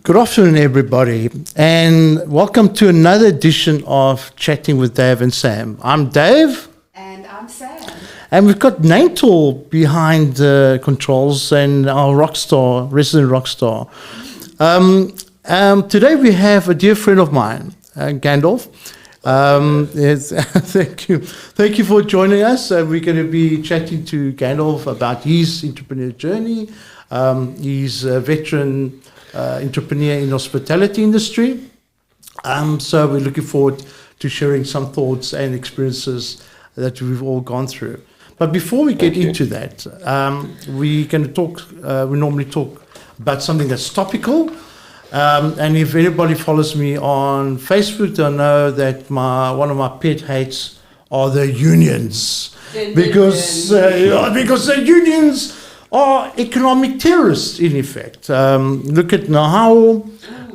Good afternoon, everybody, and welcome to another edition of Chatting with Dave and Sam. I'm Dave. And I'm Sam. And we've got Natal behind the controls and our resident rock star. Today we have a dear friend of mine, Gandalf. Yes, thank you for joining us. We're going to be chatting to Gandalf about his entrepreneurial journey. He's a veteran entrepreneur in the hospitality industry. So we're looking forward to sharing some thoughts and experiences that we've all gone through. But before we get into that, we're going to talk. We normally talk about something that's topical. And if anybody follows me on Facebook, they'll know that one of my pet hates are the unions, because the unions are economic terrorists in effect. Look at Nahaul,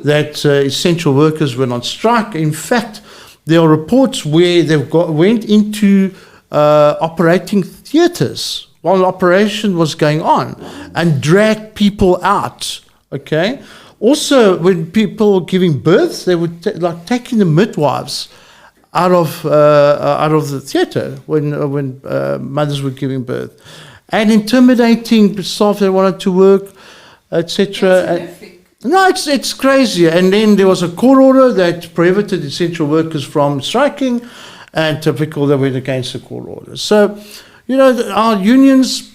that essential workers went on strike. In fact, there are reports where went into operating theatres while the operation was going on and dragged people out. Okay. Also, when people were giving birth, they would taking the midwives out of the theatre when mothers were giving birth, and intimidating staff that wanted to work, etc. No, it's crazy. And then there was a court order that prohibited essential workers from striking, and typical they went against the court order. So, our unions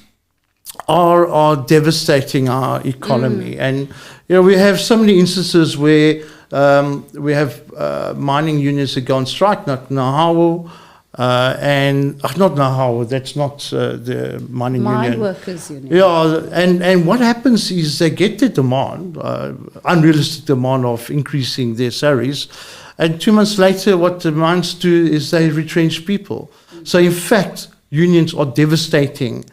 are devastating our economy, and we have so many instances where we have mining unions that go on strike, like Nahaul, and not Nahaul. That's not the mining union. Mine workers union. Yeah, and what happens is they get the demand, unrealistic demand of increasing their salaries, and 2 months later, what the mines do is they retrench people. So in fact, unions are devastating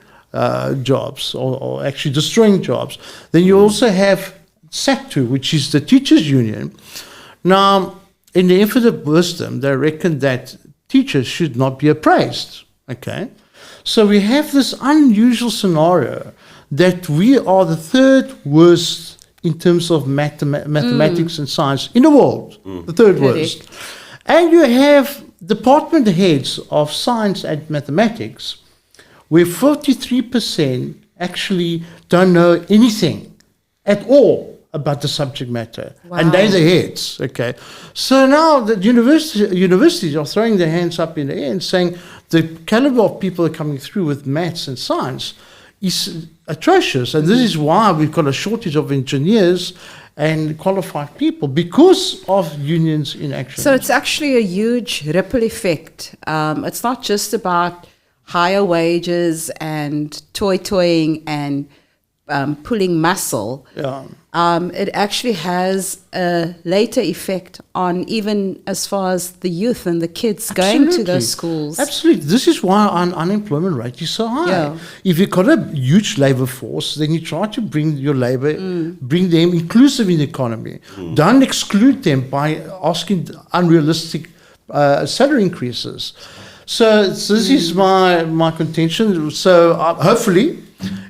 jobs, or actually destroying jobs. Then you also have SACTU, which is the teachers' union. Now, in the infinite wisdom, they reckon that teachers should not be appraised. Okay, so we have this unusual scenario that we are the third worst in terms of mathematics and science in the world, the third worst. And you have department heads of science and mathematics where 43% actually don't know anything at all about the subject matter. Wow. And they're the heads, okay? So now the universities are throwing their hands up in the air and saying the caliber of people that are coming through with maths and science is atrocious. And this is why we've got a shortage of engineers and qualified people, because of unions in action. So it's actually a huge ripple effect. It's not just about higher wages and toying and pulling muscle. Yeah. It actually has a later effect on even as far as the youth and the kids going to those schools. Absolutely. This is why our unemployment rate is so high. Yeah. If you've got a huge labor force, then you try to bring your labor, bring them inclusive in the economy. Don't exclude them by asking unrealistic salary increases. So this is my contention. So hopefully,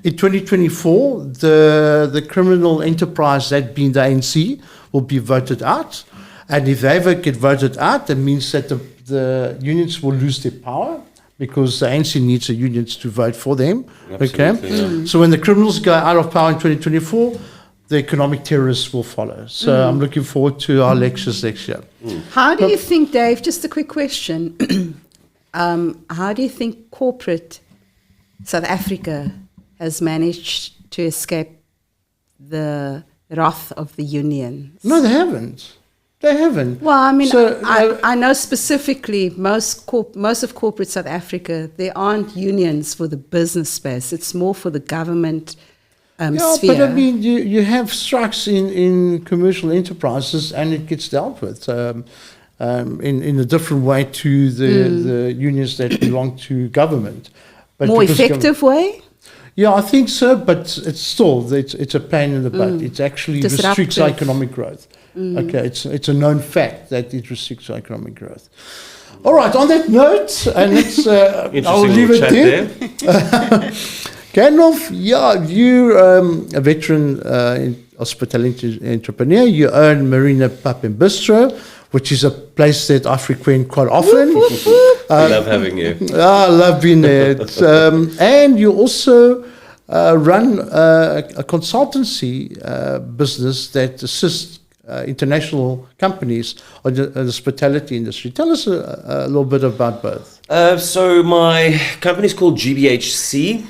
in 2024, the criminal enterprise that being the ANC will be voted out. And if they ever get voted out, that means that the unions will lose their power, because the ANC needs the unions to vote for them. Absolutely, okay. So when the criminals go out of power in 2024, the economic terrorists will follow. So I'm looking forward to our lectures next year. How do you think, Dave, just a quick question, how do you think corporate South Africa has managed to escape the wrath of the unions? No, they haven't. They haven't. Well, I mean, So, I know specifically most of corporate South Africa, there aren't unions for the business space. It's more for the government sphere. But I mean, you have strikes in commercial enterprises, and it gets dealt with in a different way to the unions that belong to government. But more effective way? Yeah, I think so, but it's a pain in the butt. It actually restricts our economic growth. Okay, it's a known fact that it restricts our economic growth. All right, on that note, and let's I'll leave it there. Gandalf, yeah, you're a veteran hospitality entrepreneur. You own Marina Pub and Bistro, which is a place that I frequent quite often. I love having you. I love being there. And you also run a consultancy business that assists international companies on the hospitality industry. Tell us a little bit about both. So my company is called GBHC,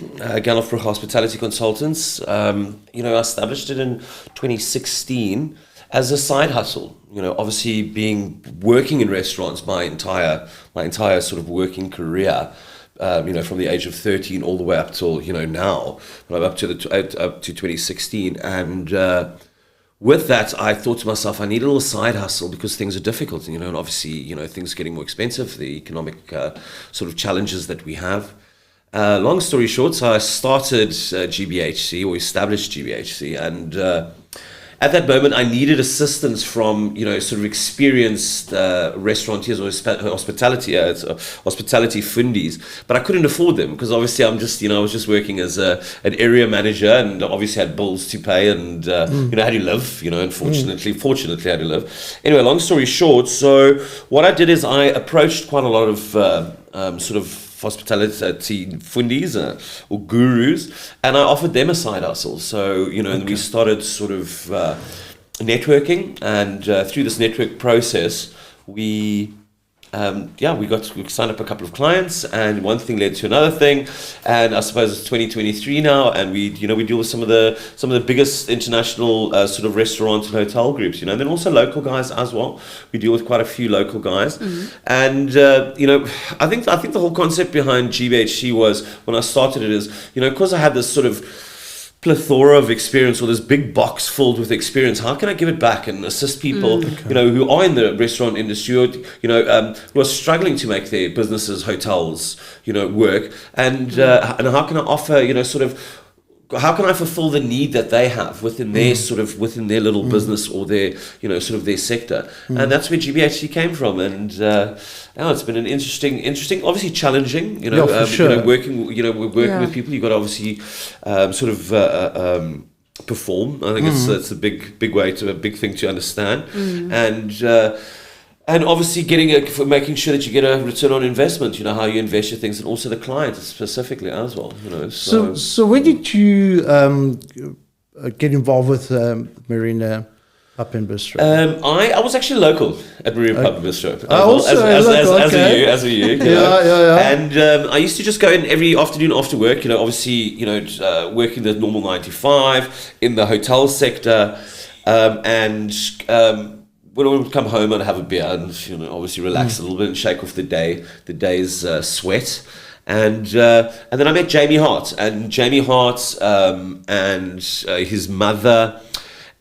Gandalf Brucher Hospitality Consultants. I established it in 2016 as a side hustle. Obviously working in restaurants my entire sort of working career. From the age of 13 all the way up till now, but I'm up to 2016, and with that, I thought to myself, I need a little side hustle because things are difficult, and obviously, things are getting more expensive, the economic sort of challenges that we have. Long story short, so I started GBHC, or established GBHC, and at that moment, I needed assistance from, sort of experienced restaurateurs or hospitality fundies, but I couldn't afford them because obviously I was just working as an area manager and obviously had bills to pay and, how do you live, fortunately had to live. Anyway, long story short, so what I did is I approached quite a lot of sort of hospitality fundies or gurus, and I offered them a side hustle. So, and we started sort of networking, and through this network process, we signed up a couple of clients, and one thing led to another thing, and I suppose it's 2023 now, and we deal with some of the biggest international sort of restaurant and hotel groups, and then also local guys as well. We deal with quite a few local guys, and I think the whole concept behind GBHC was, when I started it, is because I had this sort of plethora of experience, or this big box filled with experience, how can I give it back and assist people who are in the restaurant industry, or who are struggling to make their businesses, hotels work, and how can I offer how can I fulfill the need that they have within their within their little business or their sort of their sector, and that's where GBHC came from. And it's been an interesting, obviously challenging. For sure. Working with people, you've got to obviously perform. I think it's a big thing to understand, and obviously making sure that you get a return on investment, how you invest your things, and also the client specifically as well. So when did you get involved with Marina Pub and Bistro? I was actually local at Marina Pub and Bistro. As are you. Yeah. And I used to just go in every afternoon after work. Obviously, working the normal 9 to 5 in the hotel sector, and when I would come home, I'd have a beer and obviously relax a little bit and shake off the day's sweat. And then I met Jamie Hart, and and his mother,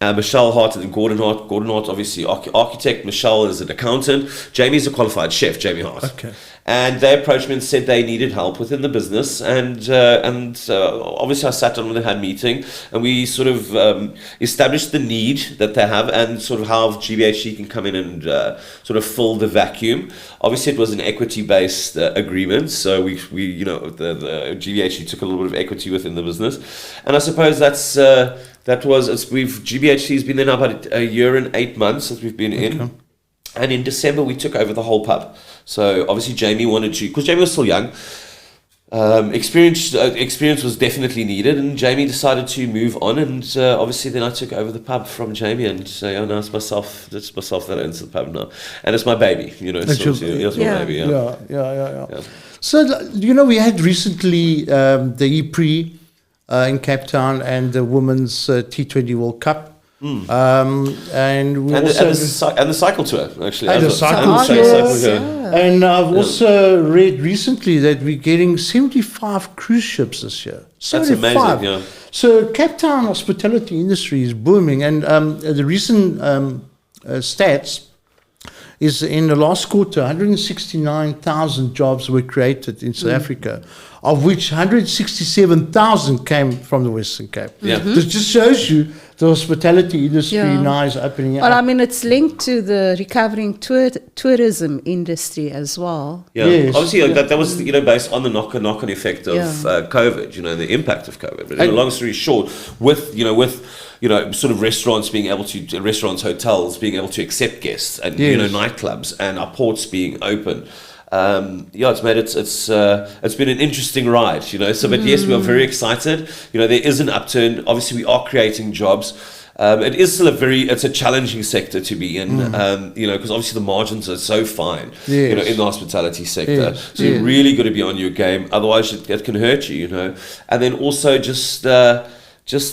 Michelle Hart, and Gordon Hart. Gordon Hart, obviously architect. Michelle is an accountant. Jamie's a qualified chef. Jamie Hart. Okay. And they approached me and said they needed help within the business, and obviously I sat down with them, had a meeting, and we sort of established the need that they have, and sort of how GBHC can come in and sort of fill the vacuum. Obviously, it was an equity-based agreement, so we the GBHC took a little bit of equity within the business, and I suppose GBHC's been there now about a year and 8 months since we've been in. And in December, we took over the whole pub. So obviously Jamie wanted to, because Jamie was still young, experience was definitely needed, and Jamie decided to move on, and obviously then I took over the pub from Jamie, and now it's myself that owns the pub now, and it's my baby, it's my baby. Yeah. So we had recently the E-Prix in Cape Town and the Women's T20 World Cup. And the cycle tour, actually. And the cycle tour. And I've also read recently that we're getting 75 cruise ships this year. 75. That's amazing, yeah. So Cape Town hospitality industry is booming. And the recent stats is in the last quarter, 169,000 jobs were created in South Africa, of which 167,000 came from the Western Cape. Yeah. This just shows you the hospitality industry now is opening up. Well, I mean, it's linked to the recovering tourism industry as well. Yeah, yes. Obviously, that was based on the knock-on effect of COVID, and the impact of COVID. But long story short, with sort of restaurants, hotels being able to accept guests, and nightclubs, and our ports being open. It's been an interesting ride, So, but yes, we are very excited. There is an upturn. Obviously, we are creating jobs. It is still it's a challenging sector to be in, because obviously the margins are so fine, in the hospitality sector. So you really got to be on your game, otherwise it can hurt you, And then also just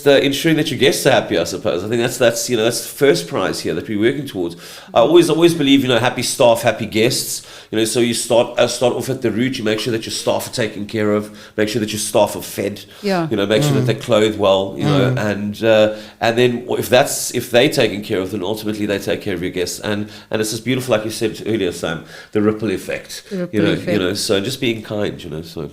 ensuring that your guests are happy, I suppose. I think that's the first prize here that we're working towards. I always believe, happy staff, happy guests. So you start off at the root. You make sure that your staff are taken care of. Make sure that your staff are fed. Yeah. Make sure that they're clothed well. And then if they're taken care of, then ultimately they take care of your guests. And it's just beautiful, like you said earlier, Sam, the ripple effect. So just being kind. So.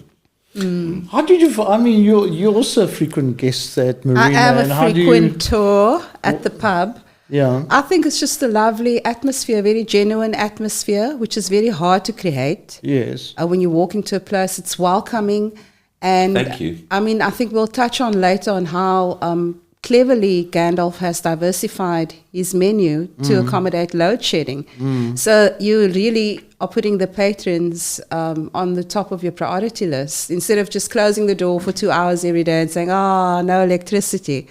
How did you? I mean, you're also a frequent guest at Marina. I am a frequentor at the pub. Yeah, I think it's just a lovely atmosphere, very genuine atmosphere, which is very hard to create. Yes. When you walk into a place, it's welcoming, and thank you. I mean, I think we'll touch on later on how cleverly Gandalf has diversified his menu to accommodate load shedding. So you really are putting the patrons on the top of your priority list instead of just closing the door for 2 hours every day and saying, no electricity.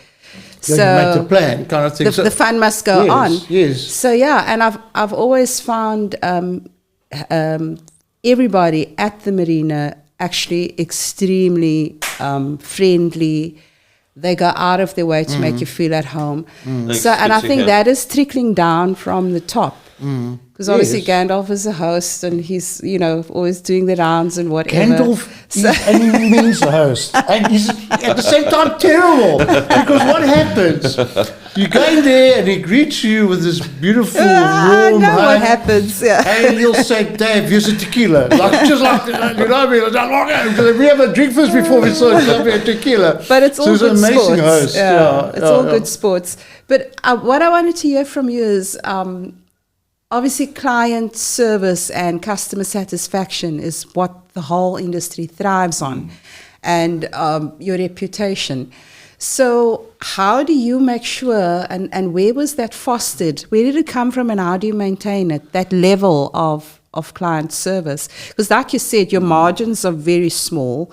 So you make the plan kind of thing. The fun must go on. Yes. So and I've always found everybody at the Marina actually extremely friendly. They go out of their way to make you feel at home. So, and I think that is trickling down from the top. Because obviously Gandalf is a host and he's, always doing the rounds and whatever. Gandalf and he remains a host. And he's at the same time terrible. Because what happens? You go in there and he greets you with this beautiful, warm I know what happens. Yeah. And he'll say, Dave, here's a tequila. Just like, you know what I mean? Because we have a drink first before we saw a tequila. But it's all good amazing sports. Host. It's all good sports. But what I wanted to hear from you is, obviously, client service and customer satisfaction is what the whole industry thrives on, and your reputation. So how do you make sure, and where was that fostered? Where did it come from, and how do you maintain it, that level of client service? Because like you said, your margins are very small.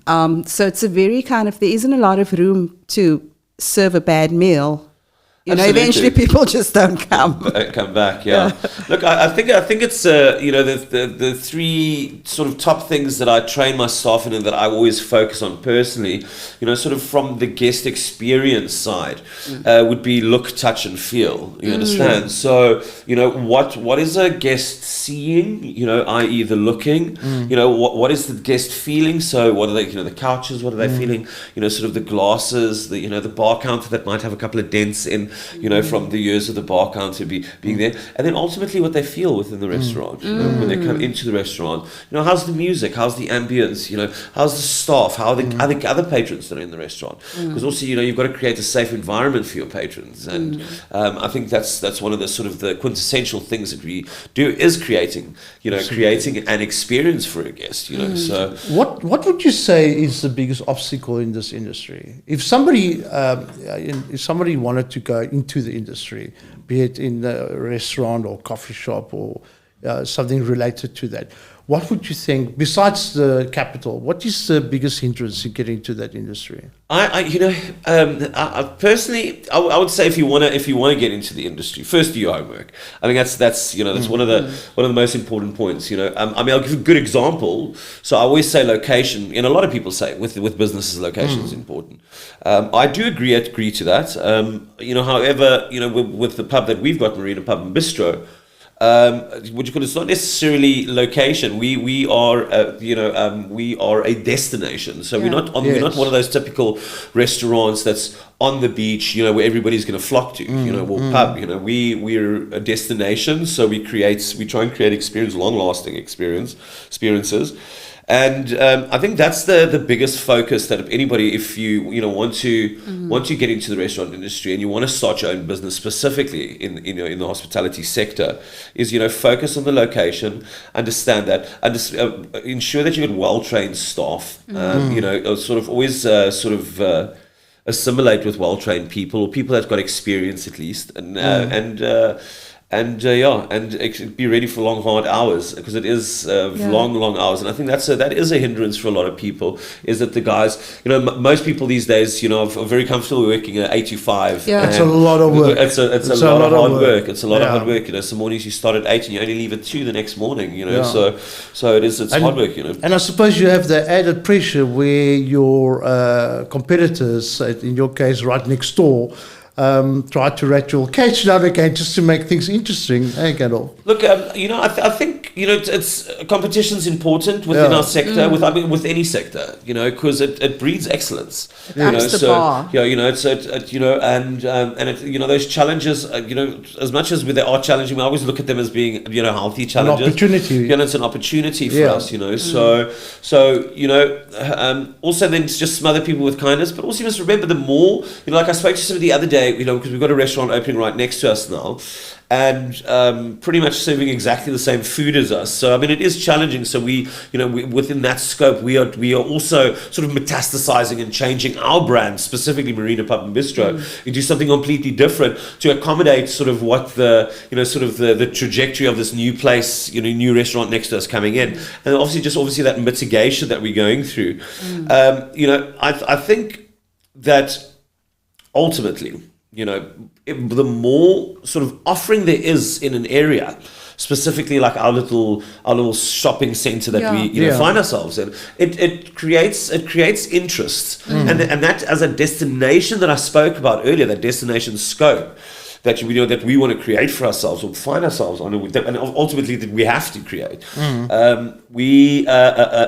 So it's a very there isn't a lot of room to serve a bad meal. Eventually people just don't come back. Yeah. Look, I think it's the three sort of top things that I train my staff in and that I always focus on personally. Sort of from the guest experience side, would be look, touch, and feel. You understand? So what is a guest seeing? I.e. the looking. What is the guest feeling? So what are they? The couches. What are they feeling? Sort of the glasses. The bar counter that might have a couple of dents in. From the years of the bar counter being there, and then ultimately what they feel within the restaurant, when they come into the restaurant. How's the music? How's the ambience? How's the staff? How are the other patrons that are in the restaurant? Because also, you've got to create a safe environment for your patrons, and I think that's one of the sort of the quintessential things that we do is creating an experience for a guest. So what would you say is the biggest obstacle in this industry? If somebody wanted to go into the industry, be it in the restaurant or coffee shop or something related to that, what would you think, besides the capital, what is the biggest hindrance in getting to that industry? I personally, I would say if you want to get into the industry, first do your homework. I think that's one of the most important points. I'll give a good example. So I always say location, and a lot of people say with businesses, location is important. I do agree to that. However, with the pub that we've got, Marina Pub and Bistro. It's not necessarily location. We are a destination. So we're not one of those typical restaurants that's on the beach, where everybody's going to flock to, or pub. We're a destination. So we try and create long-lasting experiences. And I think that's the biggest focus that anybody, if you want to get into the restaurant industry and you want to start your own business specifically in the hospitality sector, is focus on the location, understand that, ensure that you get well trained staff. assimilate with well-trained people, or people that's got experience at least, and be ready for long, hard hours, because it is long hours. And I think that is a hindrance for a lot of people, is that the guys, most people these days, are very comfortable working at 8 to 5. Yeah. It's a lot of work. It's a lot of hard work. It's a lot of hard work. Some mornings you start at 8 and you only leave at 2 the next morning. So it's hard work. And I suppose you have the added pressure where your competitors, in your case, right next door, try to rat your cage down again just to make things interesting. Hey, Gandalf. Look, I think it's competition's important within our sector, with any sector, because it breeds excellence. That's the bar. Those challenges, as much as they are challenging, we always look at them as being, healthy challenges. An opportunity. It's an opportunity for us, also then it's just smother people with kindness, but also you must remember the more, like I spoke to somebody the other day, because we've got a restaurant opening right next to us now, and pretty much serving exactly the same food as us. So it is challenging. So we within that scope, we are also sort of metastasizing and changing our brand, specifically Marina Pub and Bistro, into something completely different to accommodate sort of what the the trajectory of this new place, new restaurant next to us coming in, and obviously that mitigation that we're going through. I think that ultimately, the more sort of offering there is in an area, specifically like our little shopping center that we find ourselves in, it creates interest, and that as a destination that I spoke about earlier, that destination scope that we want to create for ourselves, or find ourselves on, and ultimately that we have to create.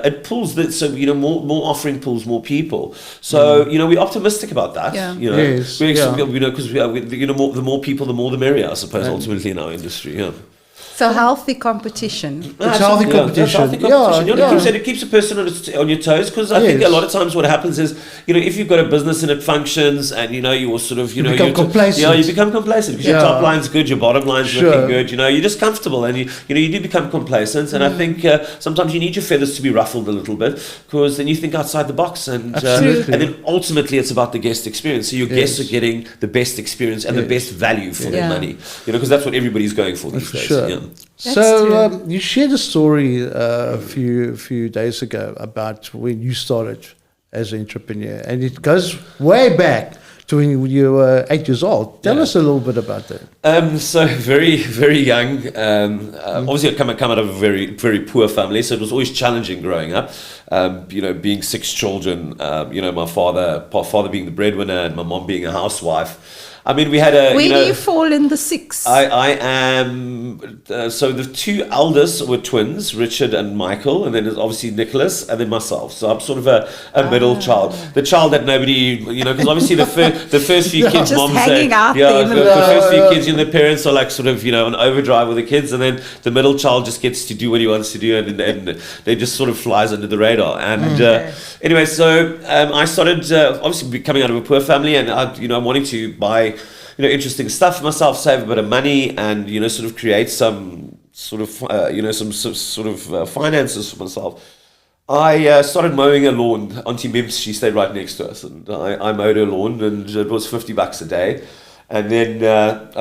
It pulls more offering pulls more people. So we're optimistic about that. Yes. Because the more people, the more the merrier, I suppose. Ultimately in our industry, So healthy competition. It's healthy competition. It keeps a person on your toes, because I think a lot of times what happens is, if you've got a business and it functions, and you're sort of, you become complacent. You become complacent because your top line's good, your bottom line's looking good. You're just comfortable, and you do become complacent. And I think sometimes you need your feathers to be ruffled a little bit, because then you think outside the box, and then ultimately it's about the guest experience. So your guests are getting the best experience and the best value for their money. Because that's what everybody's going for these days. Sure. So you shared a story a few days ago about when you started as an entrepreneur, and it goes way back to when you were 8 years old. Tell us a little bit about that. So very, very young. Obviously, I come out of a very, very poor family, so it was always challenging growing up. Being 6 children. My father being the breadwinner and my mom being a housewife. We had a. Where do you fall in the 6? I am. So the 2 eldest were twins, Richard and Michael, and then there's obviously Nicholas, and then myself. So I'm sort of a middle child, the child that nobody, because obviously the first few kids, just moms hanging out the first few kids, their parents are like sort of on overdrive with the kids, and then the middle child just gets to do what he wants to do, and they just sort of flies under the radar. And anyway, so I started obviously coming out of a poor family, and I'm wanting to buy interesting stuff for myself, save a bit of money, and sort of create some sort of finances for myself. I started mowing a lawn. Auntie Mims, she stayed right next to us, and I mowed her lawn, and it was $50 a day. And then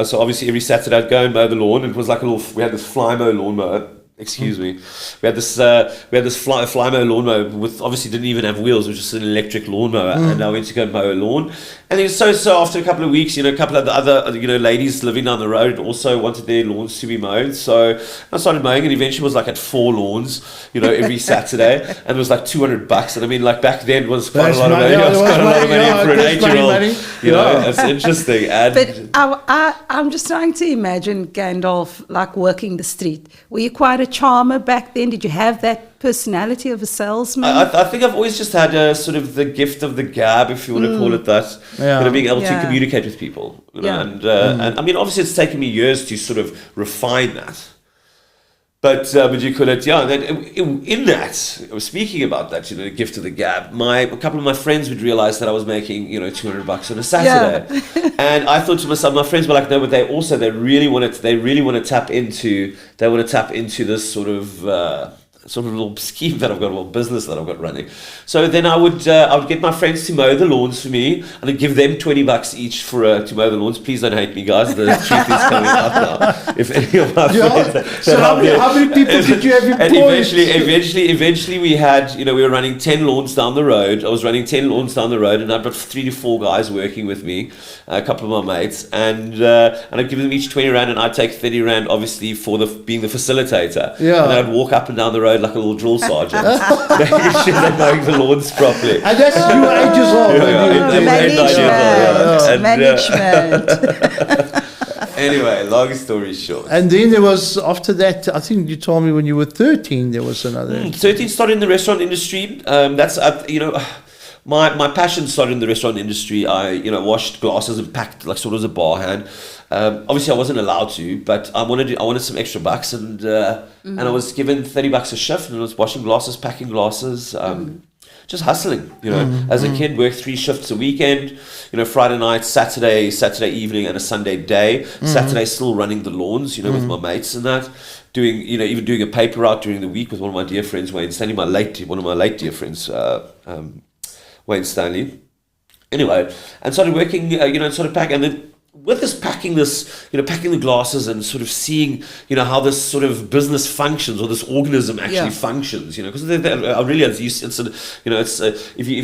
so obviously every Saturday I'd go and mow the lawn, and it was like we had this Flymo lawnmower. Excuse me. We had this Flymo lawnmower with, obviously didn't even have wheels. It was just an electric lawnmower, and I went to go mow a lawn. And then so after a couple of weeks, a couple of the other ladies living down the road also wanted their lawns to be mowed. So I started mowing, and eventually was like at 4 lawns, every Saturday, and it was like $200. And back then was quite a lot of money. It was quite a lot of money for an 8-year-old. It's interesting. But I'm just trying to imagine Gandalf like working the street. Were you quite a charmer back then? Did you have that personality of a salesman? I think I've always just had a sort of the gift of the gab, if you want to call it that. Being able to communicate with people. And obviously it's taken me years to sort of refine that. But you call it, in that, speaking about that, the gift of the gab, a couple of my friends would realize that I was making, $200 on a Saturday. And I thought to myself, my friends were like, no, but they really want to tap into this sort of, sort of little scheme that I've got, a little business that I've got running. So then I would get my friends to mow the lawns for me, and I'd give them $20 each for to mow the lawns. Please don't hate me, guys. The truth is coming out now. If any of my friends, so how many people did you have employed? And eventually we had, we were running 10 lawns down the road. I was running 10 lawns down the road, and I've got 3 to 4 guys working with me, a couple of my mates, and I'd give them each 20 rand, and I'd take 30 rand, obviously, for being the facilitator. Yeah. And then I'd walk up and down the road like a little drill sergeant, making sure they're mowing the lawns properly. And that's your age as well. Management. Anyway, long story short. And then there was, after that, I think you told me when you were 13, there was another. 13 started in the restaurant industry. That's, my passion started in the restaurant industry. I, washed glasses and packed like sort of as a bar hand. Obviously, I wasn't allowed to, but I wanted some extra bucks, and I was given $30 a shift, and I was washing glasses, packing glasses, just hustling. As a kid, worked 3 shifts a weekend. Friday night, Saturday evening, and a Sunday day. Saturday, still running the lawns, with my mates and that. Even doing a paper route during the week with one of my dear friends, Wayne Stanley, one of my late dear friends, Wayne Stanley. Anyway, and started working, and sort of packing, and then with this packing the glasses and sort of seeing, how this sort of business functions, or this organism actually functions, because really if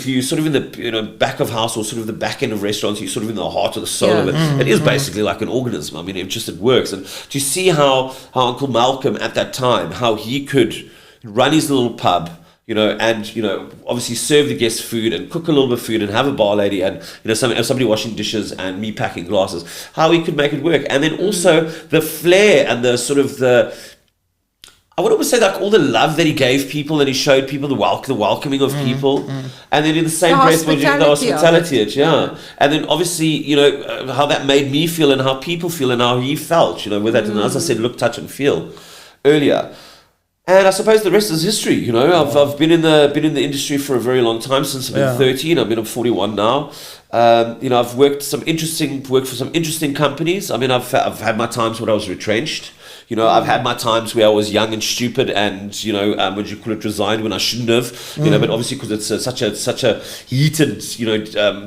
you sort of in the back of house, or sort of the back end of restaurants, you're sort of in the heart or the soul of it. It is basically like an organism. I mean, it works. And to see how Uncle Malcolm at that time, how he could run his little pub, obviously serve the guests food and cook a little bit of food and have a bar lady and, somebody washing dishes and me packing glasses, how he could make it work. And then also the flair and the sort of I would almost say like all the love that he gave people, and he showed people the welcoming of people. And then in the same breath, the hospitality, And then obviously, how that made me feel and how people feel and how he felt, with that, and as I said, look, touch and feel earlier. And I suppose the rest is history. I've been in the industry for a very long time, since I've been 13. I'm 41 now. I've worked for some interesting companies. I mean, I've had my times when I was retrenched. I've had my times where I was young and stupid, and resigned when I shouldn't have. But obviously because it's such a heated,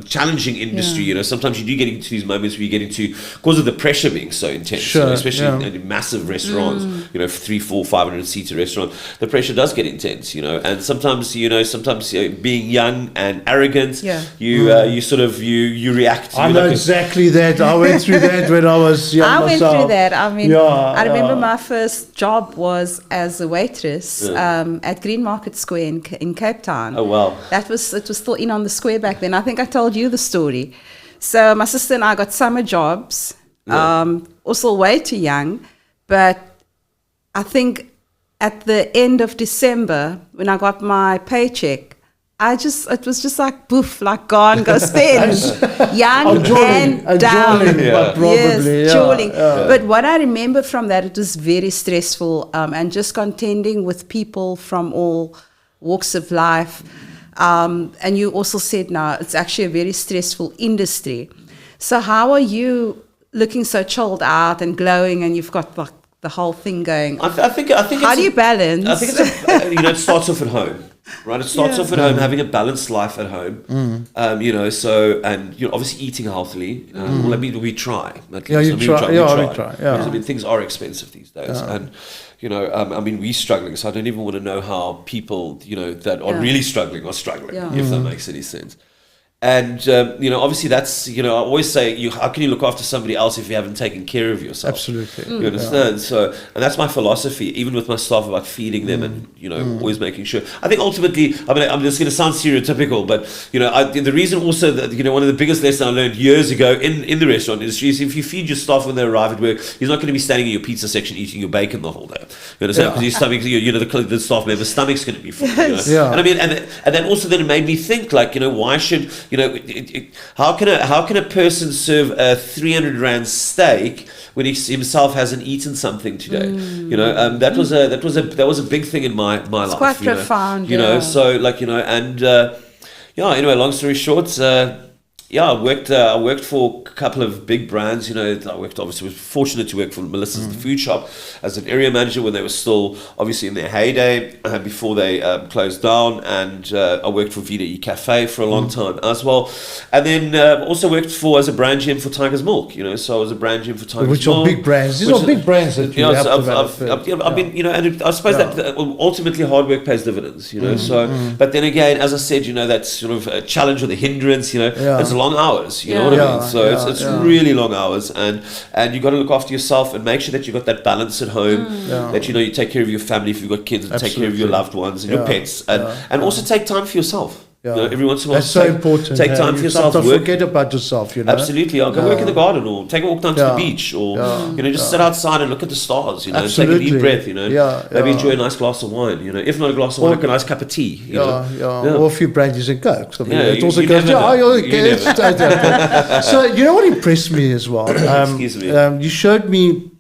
challenging industry. Sometimes you do get into these moments where you get into, because of the pressure being so intense, especially in massive restaurants, 300, 400, 500 seater restaurants, the pressure does get intense. And sometimes being young and arrogant, you sort of you react. I know exactly that. I went through that when I was young. I went through that. I mean, I remember my first job was as a waitress at Green Market Square in Cape Town. Oh wow! It was still in on the square back then. I think I told you the story. So my sister and I got summer jobs. Also way too young, but I think at the end of December when I got my paycheck, it was just like poof, like gone, go spend. Young and down. Jolly. But what I remember from that, it was very stressful, and just contending with people from all walks of life. And you also said now it's actually a very stressful industry. So how are you looking so chilled out and glowing, and you've got like the whole thing going? I think how do you balance? I think it starts off at home. Right, it starts off at home, having a balanced life at home, obviously eating healthily. Well, I mean, we try. At least. We try. I mean, things are expensive these days, and we're struggling. So I don't even want to know how people, that are really struggling are struggling, if that makes any sense. And, obviously that's, I always say, how can you look after somebody else if you haven't taken care of yourself? Absolutely. You understand? So, and that's my philosophy, even with my staff, about feeding them and, always making sure. I think ultimately, I'm just going to sound stereotypical, but, the reason also that, one of the biggest lessons I learned years ago in the restaurant industry is if you feed your staff when they arrive at work, he's not going to be standing in your pizza section eating your bacon the whole day. You understand? Because your stomach, the staff member's stomach's going to be full. And I mean, and then also then it made me think, like, why should... how can a person serve a 300 rand steak when he himself hasn't eaten something today? That was a big thing in my life. It's quite profound. So like anyway, long story short, I worked for a couple of big brands. You know, was fortunate to work for Melissa's The Food Shop as an area manager when they were still obviously in their heyday before they closed down, and I worked for Vida E Cafe for a long time as well, and then also worked as a brand GM for Tiger's Milk. You know, so I was a brand GM for Tiger's Milk. Which are big brands. These are big brands that you have developed. I've been, you know, and I suppose that ultimately hard work pays dividends. You know, but then again, as I said, you know, that's sort of a challenge or the hindrance. You know, it's long hours. You know what I mean? So it's really long hours, and you got to look after yourself and make sure that you got that balance at home. That you know you take care of your family if you've got kids, and take care of your loved ones and your pets, and also take time for yourself. You know, every once in a while, that's so important. Take time for yourself. Don't forget about yourself. You know, absolutely. I'll go work in the garden, or take a walk down to the beach, or you know, just sit outside and look at the stars. You know, take a deep breath. You know, maybe enjoy a nice glass of wine. You know, if not a glass of wine, like a nice cup of tea. You know? Or a few brandies and cokes. I mean, it also you goes. never So you know what impressed me as well. Excuse me. You showed me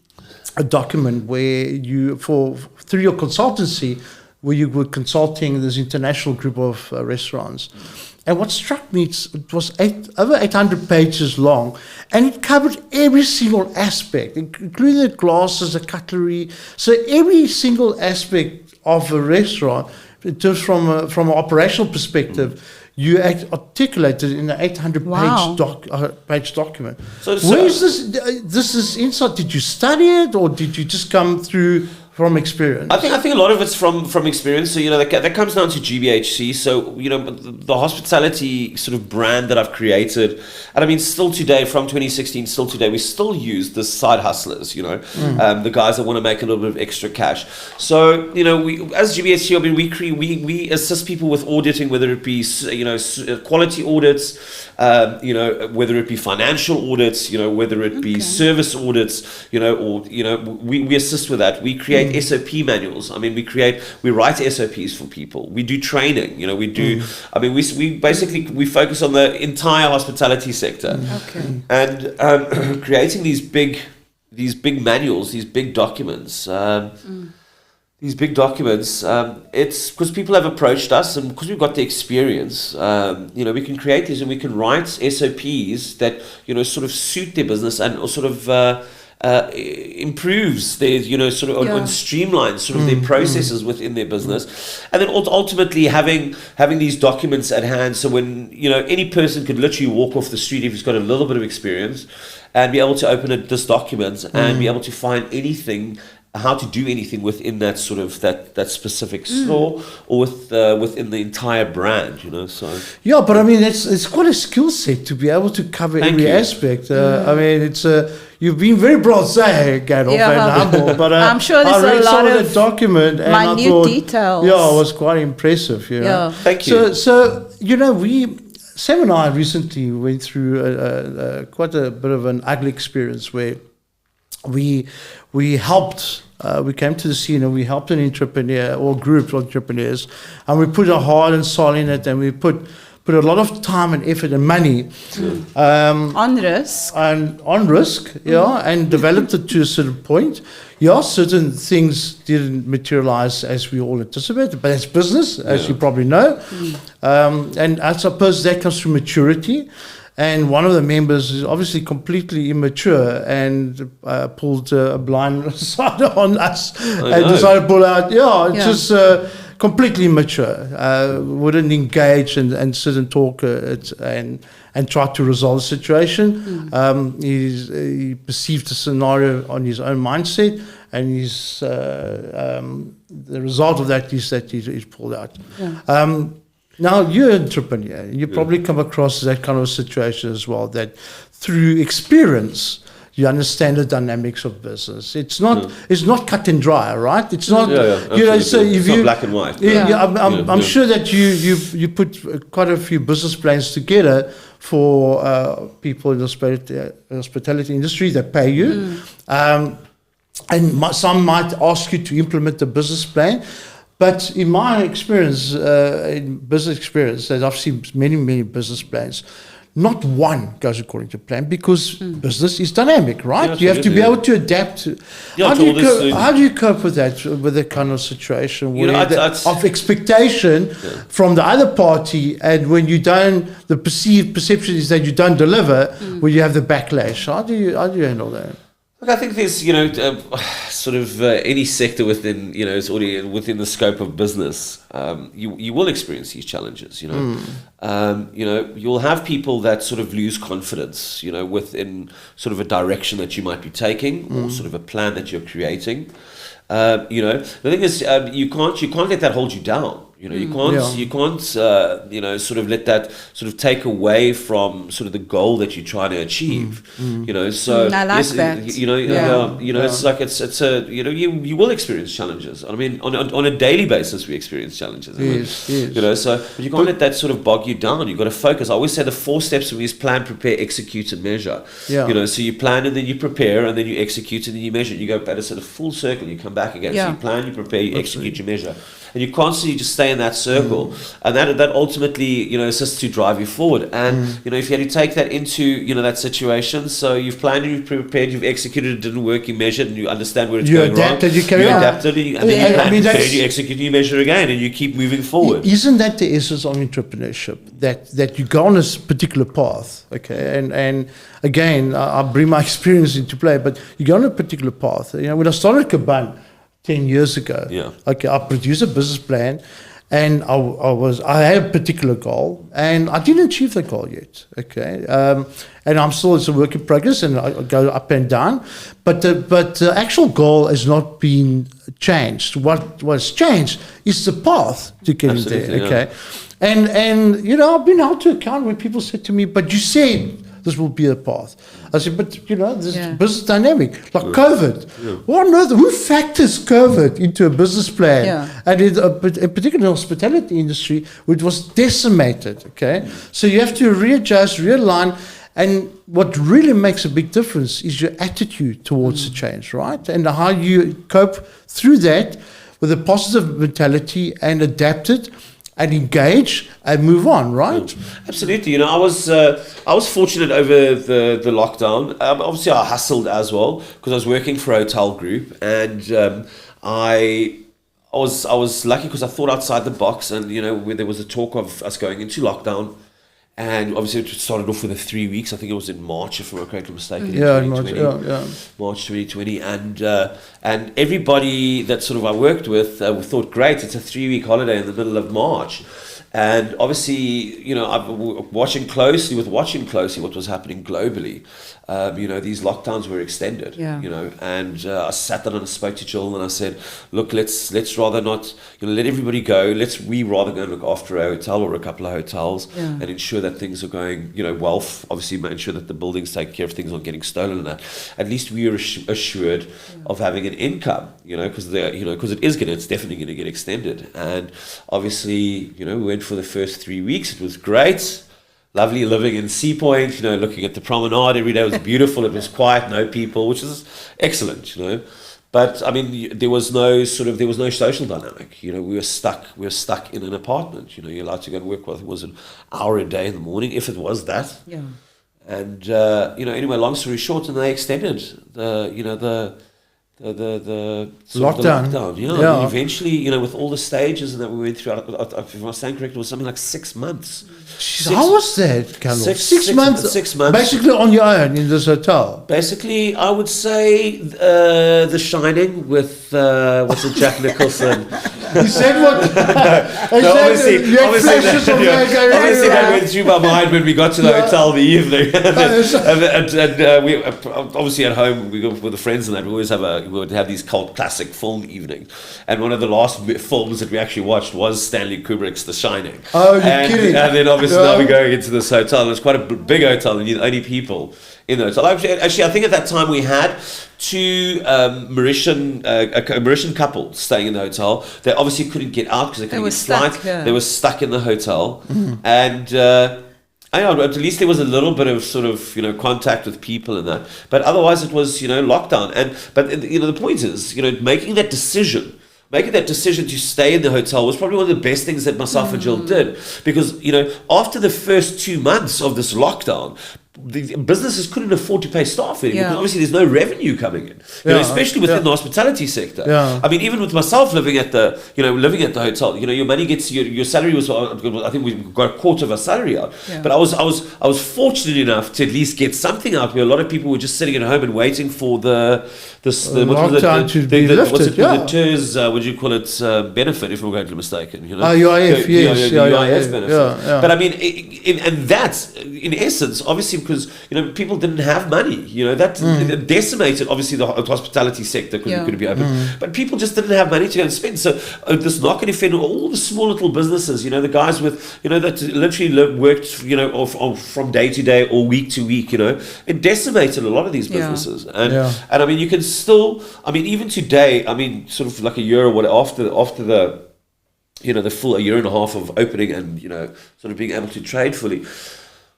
a document where you through your consultancy, where you were consulting this international group of restaurants. And what struck me, it was over 800 pages long, and it covered every single aspect, including the glasses, the cutlery. So every single aspect of a restaurant, in terms from an operational perspective, you articulated in an 800-page document. Where is this is insight? Did you study it, or did you just come through from experience? I think a lot of it's from experience. So, you know, that comes down to GBHC. So, you know, the hospitality sort of brand that I've created, and I mean, still today, from 2016, still today, we still use the side hustlers, you know, the guys that want to make a little bit of extra cash. So, you know, we, as GBHC, I mean, we assist people with auditing, whether it be, you know, quality audits, you know, whether it be financial audits, you know, whether it be service audits, you know, or, you know, we assist with that. We create SOP manuals. I mean, we write SOPs for people. We do training. You know, we do. I mean, we basically focus on the entire hospitality sector, and creating these big manuals, these big documents. These big documents, it's because people have approached us, and because we've got the experience, you know, we can create these and we can write SOPs that, you know, sort of suit their business and sort of improves their, you know, sort of and streamlines sort of their processes within their business, and then ultimately having these documents at hand, so when, you know, any person could literally walk off the street if he's got a little bit of experience and be able to open this document and be able to find anything, how to do anything within that sort of that specific store, or within the entire brand, you know. So but I mean, it's quite a skill set to be able to cover every aspect. I mean, it's you've been very blasé, Gandalf, and humble, but I'm sure there's I read a lot of the document and minute I thought, details. it was quite impressive. You know? Thank you. So you know, Sam and I recently went through quite a bit of an ugly experience where we helped. We came to the scene and we helped an entrepreneur or group of entrepreneurs, and we put our heart and soul in it, and we put a lot of time and effort and money on risk, and developed it to a certain point. Certain things didn't materialize as we all anticipated, but it's business, as you probably know, and I suppose that comes from maturity. And one of the members is obviously completely immature and pulled a blind side on us and decided to pull out. Just completely immature. Wouldn't engage and sit and talk and try to resolve the situation. He perceived the scenario on his own mindset, and the result of that is that he's pulled out. Now, you're an entrepreneur. You probably come across that kind of situation as well, that through experience, you understand the dynamics of business. It's not cut and dry, right? It's not, you know, so if it's not black and white. I'm sure that you put quite a few business plans together for people in the hospitality industry that pay you. And some might ask you to implement the business plan. But in my experience, in business experience, I've seen many business plans. not one goes according to plan because business is dynamic, right? Yeah, you have to be absolutely. able to adapt. Yeah, How to do all this, you how do you cope with that kind of situation You know, where I'd- of expectation from the other party, and when you don't, the perception is that you don't deliver, when you have the backlash. How do you handle that? Look, I think there's, sort of any sector within, it's already within the scope of business. You will experience these challenges. You'll have people that sort of lose confidence, within sort of a direction that you might be taking or sort of a plan that you're creating. The thing is, you can't let that hold you down. You can't sort of let that sort of take away from sort of the goal that you're trying to achieve. So I like that. It's like it's a you will experience challenges. I mean, on a daily basis we experience challenges. Yes. But you can't let that sort of bog you down. You've got to focus. I always say the 4 steps of these: plan, prepare, execute, and measure. Yeah. So you plan and then you prepare and then you execute and then you measure. You go back to sort of full circle. You come back again. Yeah. So you plan, you prepare, you execute, you measure. And you constantly just stay in that circle, and that ultimately assists to drive you forward. And if you had to take that into that situation, so you've planned, you've prepared, you've executed, it didn't work, you measured, and you understand where it's You going adapted, wrong. you carry on. Adapted, and then you plan, that's- you execute, you measure again, and you keep moving forward. Isn't that the essence of entrepreneurship? That you go on a particular path, okay? And again, I bring my experience into play, but you go on a particular path. When I started Kaban 10 years ago, okay, I produced a business plan, and I had a particular goal, and I didn't achieve the goal yet, okay? And it's a work in progress, and I go up and down, but the actual goal has not been changed. What's changed is the path to getting there, okay? And I've been held to account when people said to me, but you said this will be a path. I said, but this business dynamic, like COVID. What on earth? Who factors COVID into a business plan? And in particular, the hospitality industry, which was decimated. Okay, so you have to readjust, realign, and what really makes a big difference is your attitude towards the change, right? And how you cope through that with a positive mentality and adapt it and engage and move on, right? Absolutely. I was fortunate over the lockdown. Obviously, I hustled as well because I was working for a hotel group, and I was lucky because I thought outside the box, and where there was a talk of us going into lockdown. And obviously, it started off with 3 weeks. I think it was in March, if I'm not correctly mistaken. In March 2020. And everybody that sort of I worked with thought, great, it's a 3-week holiday in the middle of March. And obviously, I'm watching closely what was happening globally. These lockdowns were extended. And I sat down and spoke to Jill, and I said, look, let's rather not, let everybody go. We rather go and look after a hotel or a couple of hotels and ensure that things are going, well. Obviously, ensure that the buildings take care of things, not getting stolen, and that. At least we are assured of having an income, because it's definitely going to get extended. And obviously, we went for the first 3 weeks. It was great. Lovely living in Sea Point, looking at the promenade every day. It was beautiful. It was quiet, no people, which is excellent, But I mean, there was no social dynamic. We were stuck in an apartment. You're allowed to go and work. It was an hour a day in the morning, if it was that. Yeah. And anyway, long story short, and they extended the lockdown. And eventually, with all the stages and that we went through, if I stand correct, it was something like 6 months. How was that, Gandalf? 6 months. 6 months. Basically on your own in this hotel. Basically, I would say The Shining with what's it, Jack Nicholson. He said what? Obviously that went through my mind when we got to the hotel the evening. and we obviously at home, we go with the friends and that. We would have these cult classic film evenings. And one of the last films that we actually watched was Stanley Kubrick's The Shining. Oh, you're kidding. And then obviously now we're going into this hotel. It's quite a big hotel, and you're the only people in the hotel. Actually, I think at that time we had two Mauritian couples staying in the hotel. They obviously couldn't get out because they couldn't get flights. They were stuck in the hotel, and I don't know, at least there was a little bit of sort of contact with people and that. But otherwise, it was lockdown. But the point is, making that decision making that decision to stay in the hotel was probably one of the best things that myself and Jill did, because after the first 2 months of this lockdown, the businesses couldn't afford to pay staff anymore, because obviously there's no revenue coming in, especially within the hospitality sector. I mean, even with myself living at the hotel, your money gets your salary was, I think we got a quarter of our salary out, but I was fortunate enough to at least get something out, where a lot of people were just sitting at home and waiting for the lockdown to be lifted. What's it called? The TERS, what do you call it? Benefit, if I'm going to be mistaken. UIF, yes. The UIF benefit. But I mean, and that's in essence, obviously, because people didn't have money. That decimated obviously the hospitality sector because it couldn't be open. But people just didn't have money to go and spend. So this knock-on effect on all the small little businesses. The guys with that literally worked from day to day or week to week. It decimated a lot of these businesses. And I mean, you can still. I mean, even today. I mean, sort of like a year or what after the the full a year and a half of opening and sort of being able to trade fully,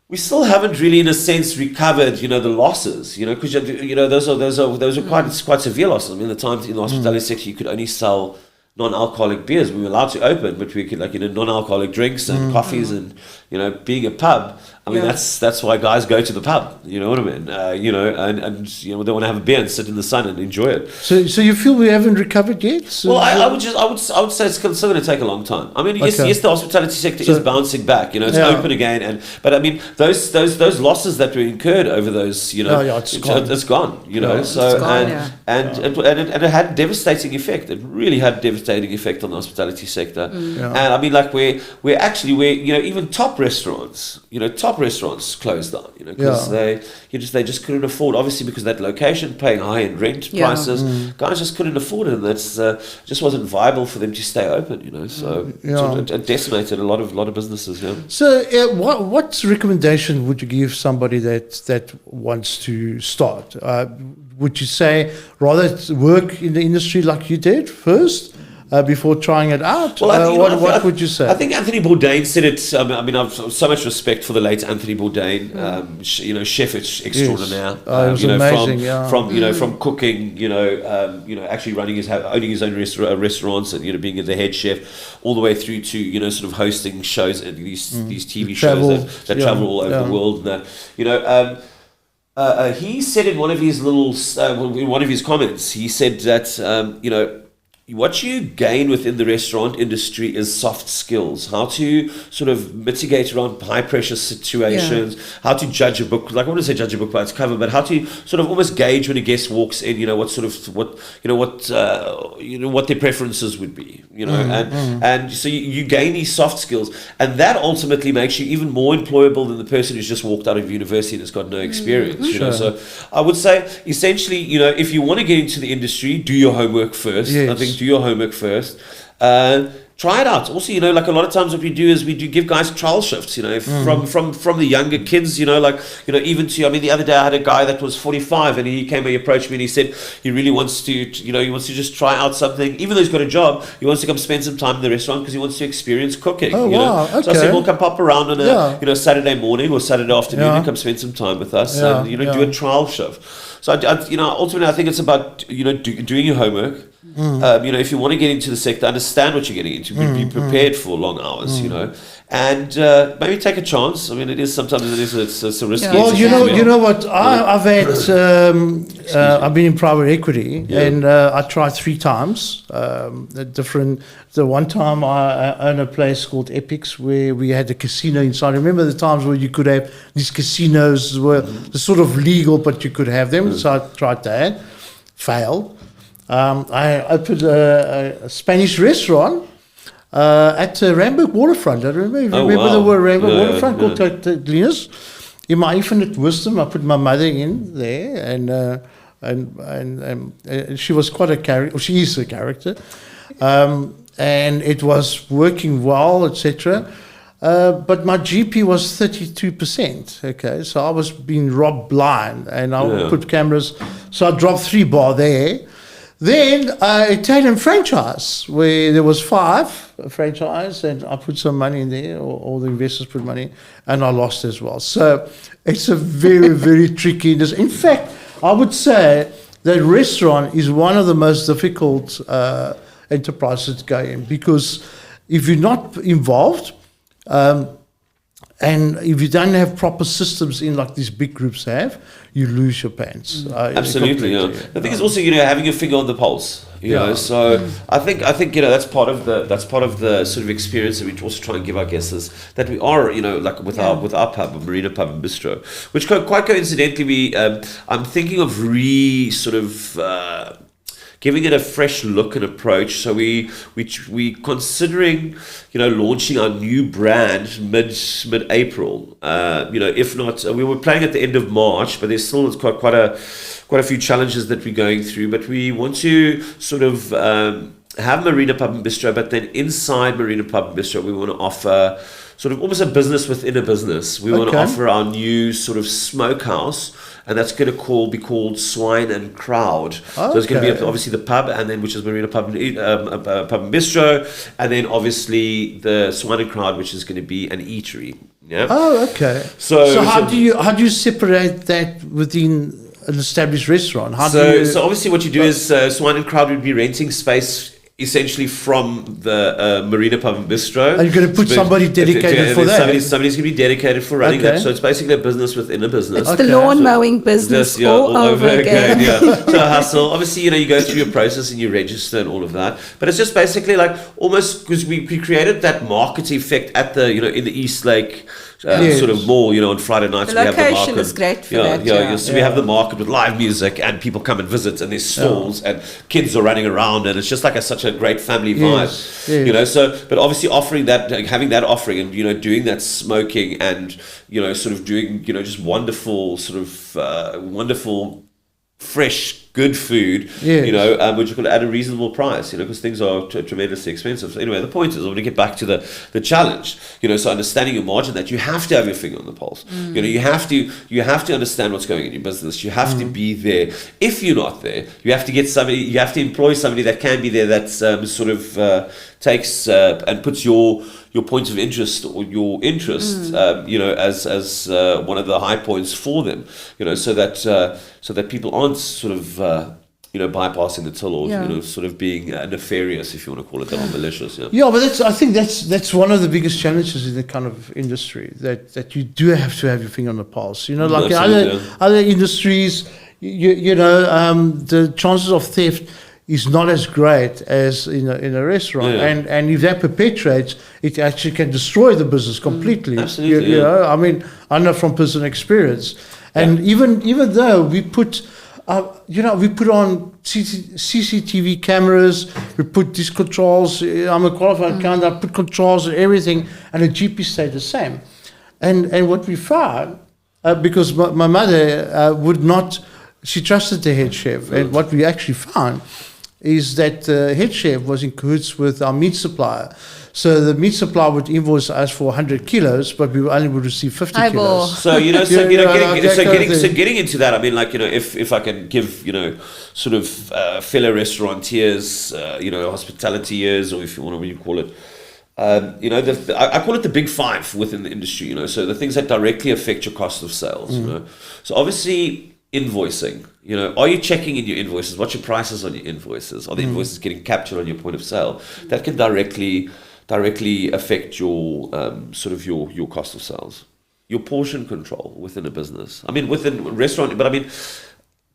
we still haven't really, in a sense, recovered the losses. Because those are quite severe losses. I mean, the times in the hospitality sector you could only sell non-alcoholic beers. We were allowed to open, but we could non-alcoholic drinks and coffees and being a pub. I mean, that's why guys go to the pub. You know what I mean? And they want to have a beer and sit in the sun and enjoy it. So you feel we haven't recovered yet? So well, I would say it's still going to take a long time. I mean, yes, the hospitality sector is bouncing back. It's open again, but I mean, those losses that were incurred over those, it's gone. It's gone. And it had a devastating effect. It really had a devastating effect on the hospitality sector. And I mean, like we're even top restaurants, closed down, because they just couldn't afford, obviously because of that location, paying high-end rent prices. Guys just couldn't afford it, and that's just wasn't viable for them to stay open. So it decimated a lot of businesses. So what recommendation would you give somebody that wants to start? Would you say rather work in the industry like you did first? Before trying it out? Well, what would you say? I think Anthony Bourdain said it. I mean, I've so much respect for the late Anthony Bourdain, chef extraordinaire. It was amazing, from cooking, actually owning his own restaurants and being the head chef, all the way through to sort of hosting shows and these TV shows that travel all over the world. And that, he said in one of his in one of his comments, he said that what you gain within the restaurant industry is soft skills, how to sort of mitigate around high pressure situations, how to judge a book, like I wouldn't say judge a book by its cover, but how to sort of almost gauge when a guest walks in, what their preferences would be, and so you gain these soft skills, and that ultimately makes you even more employable than the person who's just walked out of university and has got no experience. So I would say essentially, if you want to get into the industry, do your homework first. I think do your homework first. Try it out. Also, like a lot of times what we do is we do give guys trial shifts, from the younger kids, even to, I mean, the other day I had a guy that was 45 and he approached me and he said he really wants to, he wants to just try out something, even though he's got a job, he wants to come spend some time in the restaurant because he wants to experience cooking. Oh, wow. Okay. So I said, well, come pop around on a, Saturday morning or Saturday afternoon and come spend some time with us and, do a trial shift. So, ultimately, I think it's about, doing your homework. If you want to get into the sector, understand what you're getting into, be prepared for long hours, and maybe take a chance. I mean, it's a risky. Well, you know what? I've had I've been in private equity, and I tried 3 times. The one time I owned a place called Epics where we had a casino inside. Remember the times where you could have these casinos were the sort of legal, but you could have them. So I tried that, failed. I opened a Spanish restaurant at Randburg Waterfront. I remember the word Randburg Waterfront called Taglinas. In my infinite wisdom, I put my mother in there, and she was quite a character. She is a character, and it was working well, etc. But my GP was 32%. Okay, so I was being robbed blind, and I would put cameras. So I dropped 3 bar there. Then Italian franchise, where there was 5 franchise, and I put some money in there, or all the investors put money, and I lost as well. So it's a very, very tricky industry. In fact, I would say that restaurant is one of the most difficult enterprises go in, because if you're not involved, and if you don't have proper systems in like these big groups have, you lose your pants. Absolutely. Completely. The thing is also, having your finger on the pulse. You know, so I think that's part of the sort of experience that we also try and give our guests, is that we are, like with our pub, Marina Pub and Bistro, which quite coincidentally I'm thinking of giving it a fresh look and approach. So we considering, launching our new brand mid-April. If not, we were planning at the end of March, but there's still quite a few challenges that we're going through. But we want to sort of have Marina Pub and Bistro, but then inside Marina Pub and Bistro, we want to offer sort of almost a business within a business. We want to offer our new sort of smokehouse, and that's going to be called Swine and Crowd. So it's going to be obviously the pub, and then which is Marina Pub and Bistro, and then obviously the Swine and Crowd, which is going to be an eatery. Yeah. Oh, okay. So how do you separate that within an established restaurant? So obviously what you do is Swine and Crowd would be renting space essentially from the Marina Pub and Bistro. Are you going to put somebody dedicated for that? Somebody's going to be dedicated for running that. So it's basically a business within a business. It's the lawn mowing business all over again. So hustle. Obviously, you go through your process and you register and all of that. But it's just basically like almost, because we created that market effect at the, in the East Lake sort of mall, on Friday nights. The location is great for that. So we have the market with live music and people come and visit, and there's stalls and kids are running around, and it's just like such a great family vibe. Yes. But obviously offering that, having that offering, and doing that smoking, and sort of doing just wonderful sort of wonderful fresh good food, which you could at a reasonable price, because things are tremendously expensive. So anyway, the point is, I want to get back to the challenge, so understanding your margin, that you have to have your finger on the pulse. You have to understand what's going on in your business. You have to be there. If you're not there, you have to get somebody, you have to employ somebody that can be there, that sort of takes and puts your points of interest or your interest, as one of the high points for them, so that people aren't sort of bypassing the till, or sort of being nefarious, if you want to call it that, or malicious. But I think that's one of the biggest challenges in the kind of industry, that you do have to have your finger on the pulse. Like in other industries, the chances of theft is not as great as in a restaurant, and if that perpetuates, it actually can destroy the business completely. Absolutely. I mean, I know from personal experience, and even though we put we put on CCTV cameras, we put these controls. I'm a qualified accountant. I put controls and everything, and the GP stayed the same. And what we found, because my mother would not, she trusted the head chef, and what we actually found is that the head chef was in cahoots with our meat supplier. So the meat supplier would invoice us for 100 kilos, but we only would receive 50 kilos. So getting into that, I mean, like, if I can give, sort of fellow restaurateurs, hospitaliers, or if you want to really call it, I call it the big five within the industry. So the things that directly affect your cost of sales. So obviously, invoicing, are you checking in your invoices? What's your prices on your invoices? Are the invoices getting captured on your point of sale? That can directly affect your sort of your cost of sales. Your portion control within a business. I mean, within a restaurant, but I mean,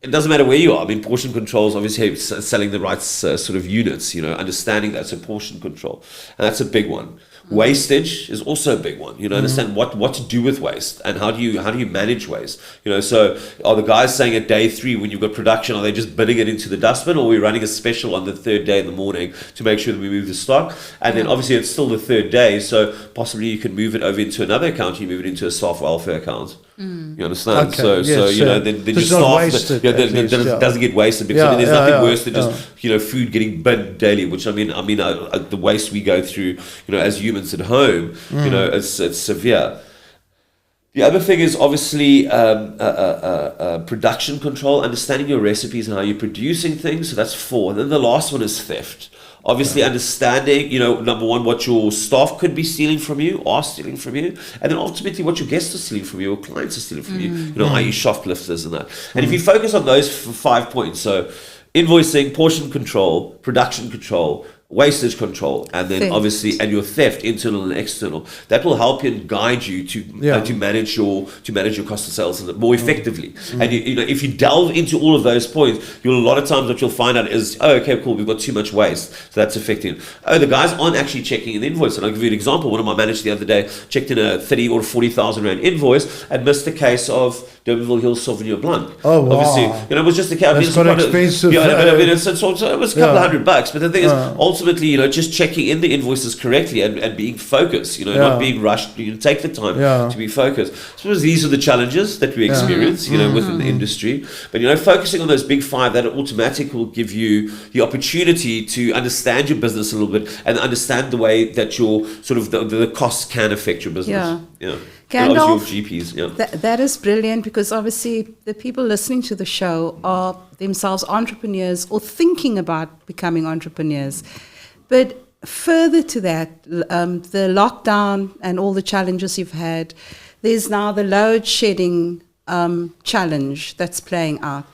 it doesn't matter where you are. I mean, portion control is obviously selling the right sort of units, understanding that's a portion control. And that's a big one. Wastage is also a big one. Understand what to do with waste, and how do you manage waste. So are the guys saying at day 3 when you've got production, are they just bidding it into the dustbin, or are we running a special on the 3rd day in the morning to make sure that we move the stock? And then obviously it's still the 3rd day, so possibly you can move it over into another account. You move it into a staff welfare account. You understand? Okay. Then your staff it doesn't get wasted, because there's nothing worse than just food getting binned daily. Which I mean, the waste we go through, as humans at home, it's severe. The other thing is obviously production control, understanding your recipes and how you're producing things. So that's 4. And then the last one is theft. Obviously, understanding, number one, what your staff could be stealing from you, are stealing from you, and then ultimately what your guests are stealing from you, or clients are stealing from you, i.e. shoplifters and that. And if you focus on those 5 points, so invoicing, portion control, production control, wastage control, and then Theft. obviously, and your theft, internal and external. That will help you and guide you to manage your cost of sales more effectively. And if you delve into all of those points, a lot of times what you'll find out is, oh, okay, cool, we've got too much waste, so that's affecting. Oh, the guys aren't actually checking an invoice. And I'll give you an example. One of my managers the other day checked in a 30 or 40,000 rand invoice and missed the case of D'Urberville Hill Sauvignon Blanc. Oh, wow. Obviously, it was just a case. That's quite expensive. Yeah, it was a couple of $100. But the thing is, ultimately, just checking in the invoices correctly and being focused, not being rushed. Take the time to be focused. So I suppose these are the challenges that we experience, within the industry. But, focusing on those big five, that automatic will give you the opportunity to understand your business a little bit and understand the way that your sort of the costs can affect your business. Yeah. Gandalf, your GPs, that is brilliant, because obviously the people listening to the show are themselves entrepreneurs or thinking about becoming entrepreneurs. But further to that, the lockdown and all the challenges you've had, there's now the load shedding challenge that's playing out.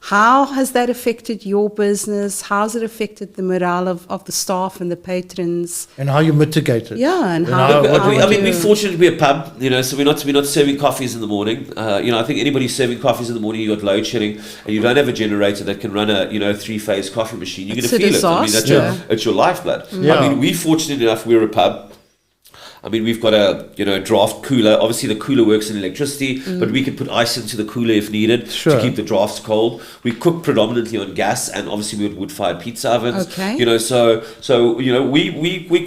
How has that affected your business? How has it affected the morale of the staff and the patrons? And how you mitigate it? Yeah, and we're fortunate to be a pub, so we're not serving coffees in the morning. I think anybody serving coffees in the morning, you got load shedding, and you don't have a generator that can run a 3-phase coffee machine. You're going to feel disaster. it. It's your lifeblood. Yeah. We're fortunate enough. We're a pub. We've got a draft cooler. Obviously, the cooler works in electricity, but we can put ice into the cooler if needed to keep the drafts cold. We cook predominantly on gas, and obviously we have wood-fired pizza ovens. Okay. We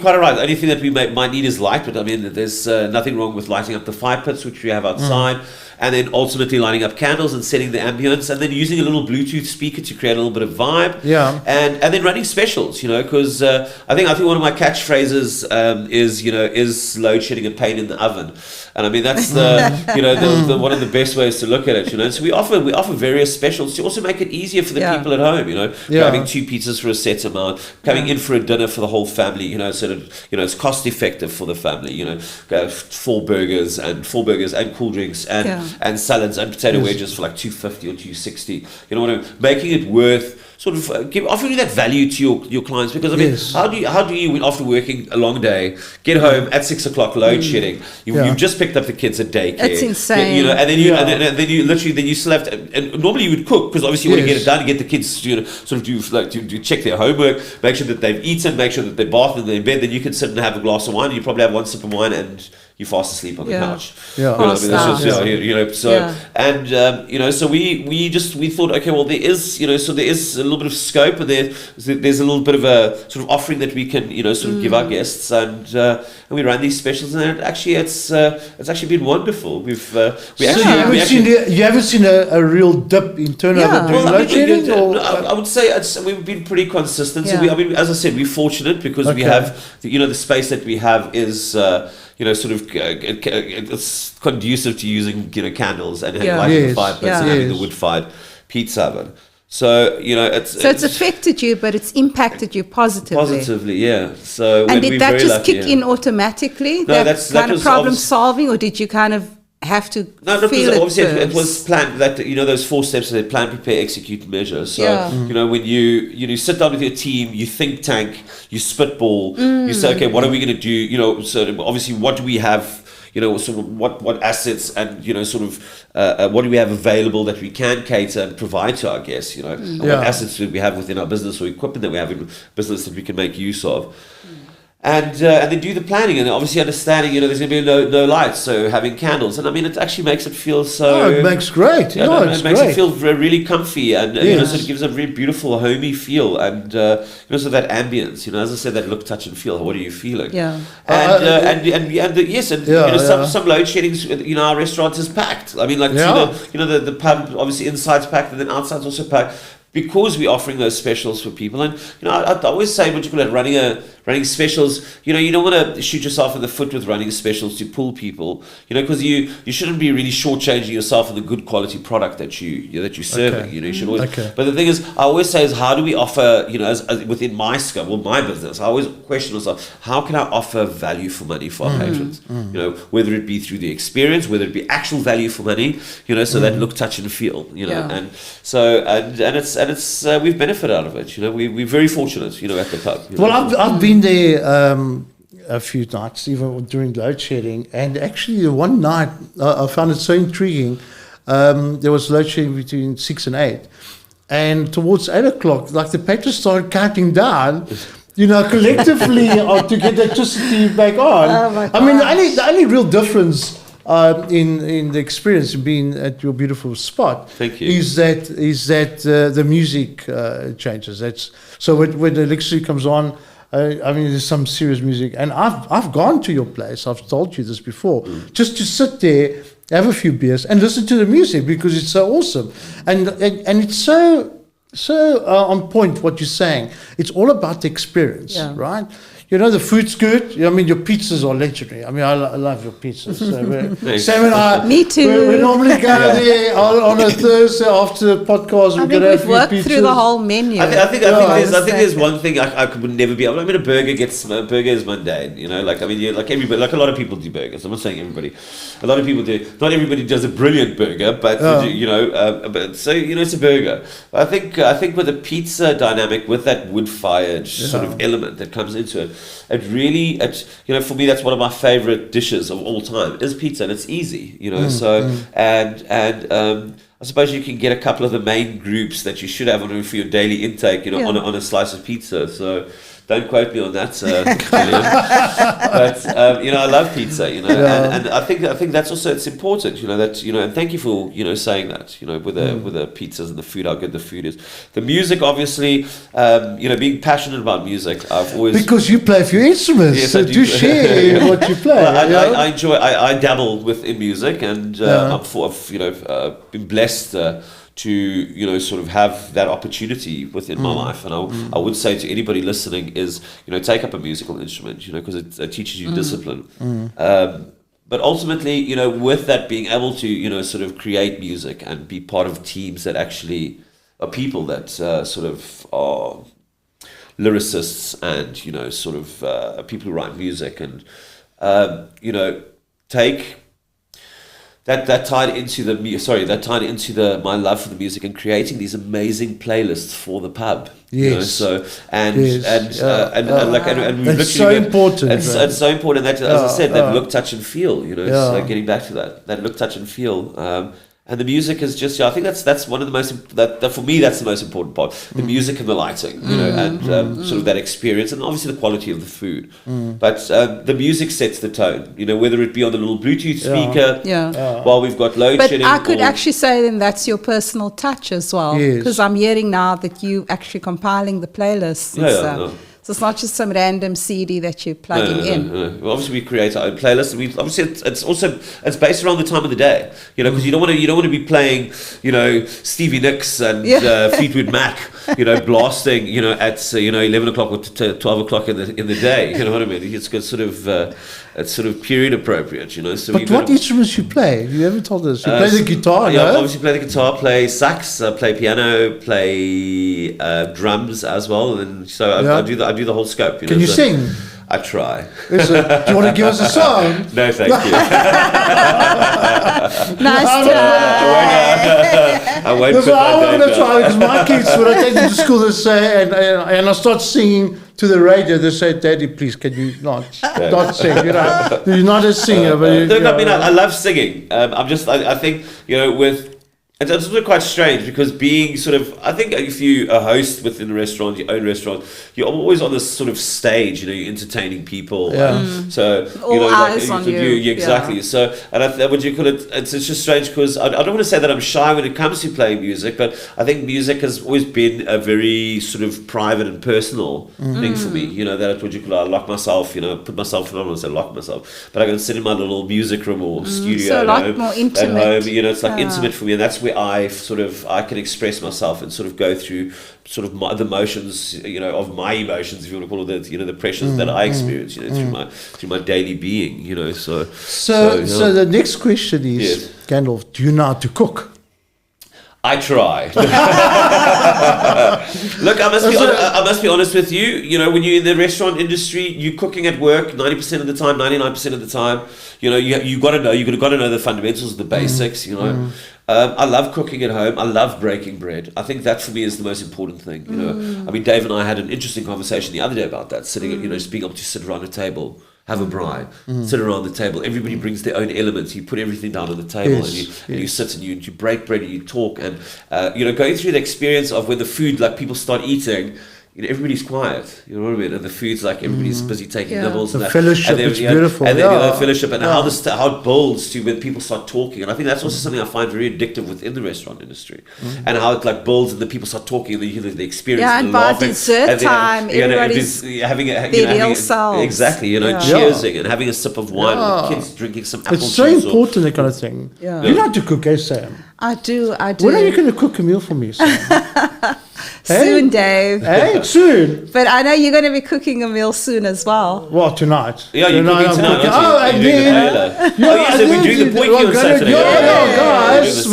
quite alright. The only thing that we might need is light, but there's nothing wrong with lighting up the fire pits, which we have outside. And then ultimately lining up candles and setting the ambience, and then using a little Bluetooth speaker to create a little bit of vibe. Yeah. And then running specials, because I think one of my catchphrases is load shedding a pain in the oven, and that's the one of the best ways to look at it. And so we offer various specials to also make it easier for the people at home. Grabbing 2 pizzas for a set amount, coming in for a dinner for the whole family. So that it's cost effective for the family. 4 burgers and cool drinks and salads and potato wedges for like $250 or $260. Making it worth sort of offering that value to your clients, because how do you after working a long day get home at 6 o'clock load shedding? You've just picked up the kids at daycare. It's insane. And then you still have to. And normally you would cook, because obviously you want to get it done, get the kids sort of do check their homework, make sure that they've eaten, make sure that they're bathed and they're in bed. Then you can sit and have a glass of wine. And you probably have 1 sip of wine and you fast asleep on the couch. So we thought, okay, well, there is a little bit of scope, and there's a little bit of a sort of offering that we can sort of give our guests, and we ran these specials, and it's actually been wonderful. You haven't seen a real dip in turnover during load shedding? I would say we've been pretty consistent. So as I said, we're fortunate because we have the space that we have is it's conducive to using candles and lighting the fire pits and having the wood-fired pizza oven. So it's affected you, but it's impacted you positively. Positively, yeah. So and did that just kick in automatically? No, that kind of problem solving, or did you kind of have to feel it obviously first? It was planned that those 4 steps are plan, prepare, execute, measure. So when you sit down with your team, you think tank, you spitball, you say, okay, what are we going to do? So obviously, what do we have? Sort of what assets and what do we have available that we can cater and provide to our guests? And what assets do we have within our business or equipment that we have in business that we can make use of? And then do the planning, and obviously understanding, there's going to be no lights, so having candles, and it actually makes it feel so. Oh, it makes great. It makes it feel really comfy, and so it gives a really beautiful, homey feel, and so that ambience, as I said, that look, touch, and feel. What are you feeling? Yeah. Some load sheddings, our restaurant is packed. The pub obviously inside's packed, and then outside's also packed, because we're offering those specials for people. And I always say, running specials, you don't want to shoot yourself in the foot with running specials to pull people, because you shouldn't be really shortchanging yourself in the good quality product that you're serving. You should always. But the thing is, I always say, is how do we offer, as within my scope, my business, I always question myself, how can I offer value for money for our patrons? Whether it be through the experience, whether it be actual value for money, so that look, touch, and feel. And so and it's we've benefited out of it. You know, we're very fortunate. You know, at the pub. You know. Well, I've been there a few nights, even during load shedding, and actually the one night I found it so intriguing. There was load shedding between 6 and 8, and towards 8 o'clock, like the patrons started counting down. You know, collectively to get electricity back on. Oh my I mean, gosh. the only real difference in the experience of being at your beautiful spot Thank you. is that the music changes. That's so when the electricity comes on. I mean, there's some serious music, and I've gone to your place. I've told you this before, just to sit there, have a few beers, and listen to the music because it's so awesome, and it's so on point what you're saying. It's all about the experience, right? You know, the food's good. I mean, your pizzas are legendary. I mean, I love your pizzas. So Sam and I, Me too. We normally go there on a Thursday after the podcast. I We're think going to have we've worked pizzas. through the whole menu. I think there's one thing I would never be able. I mean, a burger is mundane. You know, like I mean, like everybody, like a lot of people do burgers. I'm not saying everybody. A lot of people do. Not everybody does a brilliant burger, but you know, but so you know, it's a burger. I think with the pizza dynamic, with that wood-fired sort of element that comes into it. You know, for me, that's one of my favorite dishes of all time is pizza, and it's easy, you know. I suppose you can get a couple of the main groups that you should have for your daily intake, you know, on a slice of pizza. So don't quote me on that, Gillian. But you know, I love pizza, you know, and I think that's also it's important, you know, that you know, and thank you for you know saying that, you know, with the pizzas and the food, how good the food is. The music, obviously, you know, being passionate about music, I've always because you play a few instruments, Yes, so I do. do share what you play. Well, I enjoy. I dabble in music, and I've you know been blessed to you know sort of have that opportunity within my life, and I would say to anybody listening is you know take up a musical instrument, you know, because it teaches you discipline. But ultimately, you know, with that being able to you know sort of create music and be part of teams that actually are people that sort of are lyricists and you know sort of people who write music and you know take that tied into my love for the music and creating these amazing playlists for the pub. You know, so and we've That's literally so important. It's so important that as I said, that look, touch, and feel. You know, so getting back to that look, touch, and feel. And the music is just, I think that's one of the most, that for me, that's the most important part. The music and the lighting, you know, and sort of that experience, and obviously the quality of the food. But the music sets the tone, you know, whether it be on the little Bluetooth speaker, while we've got load But shedding. I could actually say then that's your personal touch as well. Yes. Because I'm hearing now that you actually compiling the playlists. And stuff. So it's not just some random CD that you're plugging in. No. Well, obviously, we create our own playlists. We obviously it's based around the time of the day, you know, because you don't want to be playing, you know, Stevie Nicks and Fleetwood Mac, you know, blasting, you know, at 11 o'clock or 12 o'clock in the day. You know what I mean? It's sort of period appropriate, you know. So but what instruments you play? You haven't told us. You play the guitar, yeah, no? obviously play the guitar, play sax, play piano, play drums as well, and so I do the whole scope. You know, Can you sing? I try. Do you want to give us a song? No, thank you. Nice try. I won't. Because I want to try because my kids, when I take them to school, they say, and I start singing to the radio, they say, "Daddy, please, can you not sing? You know, you're not a singer." But Look, I mean, I love singing. I think you know with. It's also quite strange because being sort of, I think if you're a host within a restaurant, your own restaurant, you're always on this sort of stage, you know, you're entertaining people. So, All you know, eyes on you. Exactly. Yeah. So, and what you call it, it's just strange because I don't want to say that I'm shy when it comes to playing music, but I think music has always been a very sort of private and personal thing for me. You know, that what you call I lock myself, you know, put myself, I don't want to say lock myself, but I can sit in my little music room or studio so at like home. more intimate. At home, you know, it's like intimate for me, and that's where I can express myself and sort of go through sort of the motions, you know, of my emotions, if you want to call it, you know, the pressures that I experience, you know, through my daily being, you know. So the next question is, Gandalf, do you know how to cook? I try. Look, I must be honest with you. You know, when you're in the restaurant industry, you're cooking at work 90% of the time, 99% of the time. You know, you got to know the fundamentals, the basics. You know, I love cooking at home. I love breaking bread. I think that for me is the most important thing. You know, I mean, Dave and I had an interesting conversation the other day about that. Sitting, you know, just being able to sit around a table, have a braai, sit around the table. Everybody brings their own elements. You put everything down on the table, and you sit and you break bread and you talk, and you know, going through the experience of when the food, like people start eating. You know, everybody's quiet, you know what I mean? And the food's like everybody's busy taking nibbles. The and fellowship, and then, it's beautiful. And then the fellowship, and how it builds to when people start talking. And I think that's also something I find very addictive within the restaurant industry. And how it like builds and the people start talking and you hear the experience. Yeah, and by dessert time, everybody's having selves. exactly, you know, cheersing and having a sip of wine and the kids drinking some apple juice. It's so important, that kind of thing. Yeah. You like to cook, eh, Sam? I do. When are you going to cook a meal for me, Sam? Soon, Dave. Hey, soon. But I know you're going to be cooking a meal soon as well. Well, tonight. Yeah, you're cooking tonight. Oh, and then... we're doing the potjie on Saturday. Guys,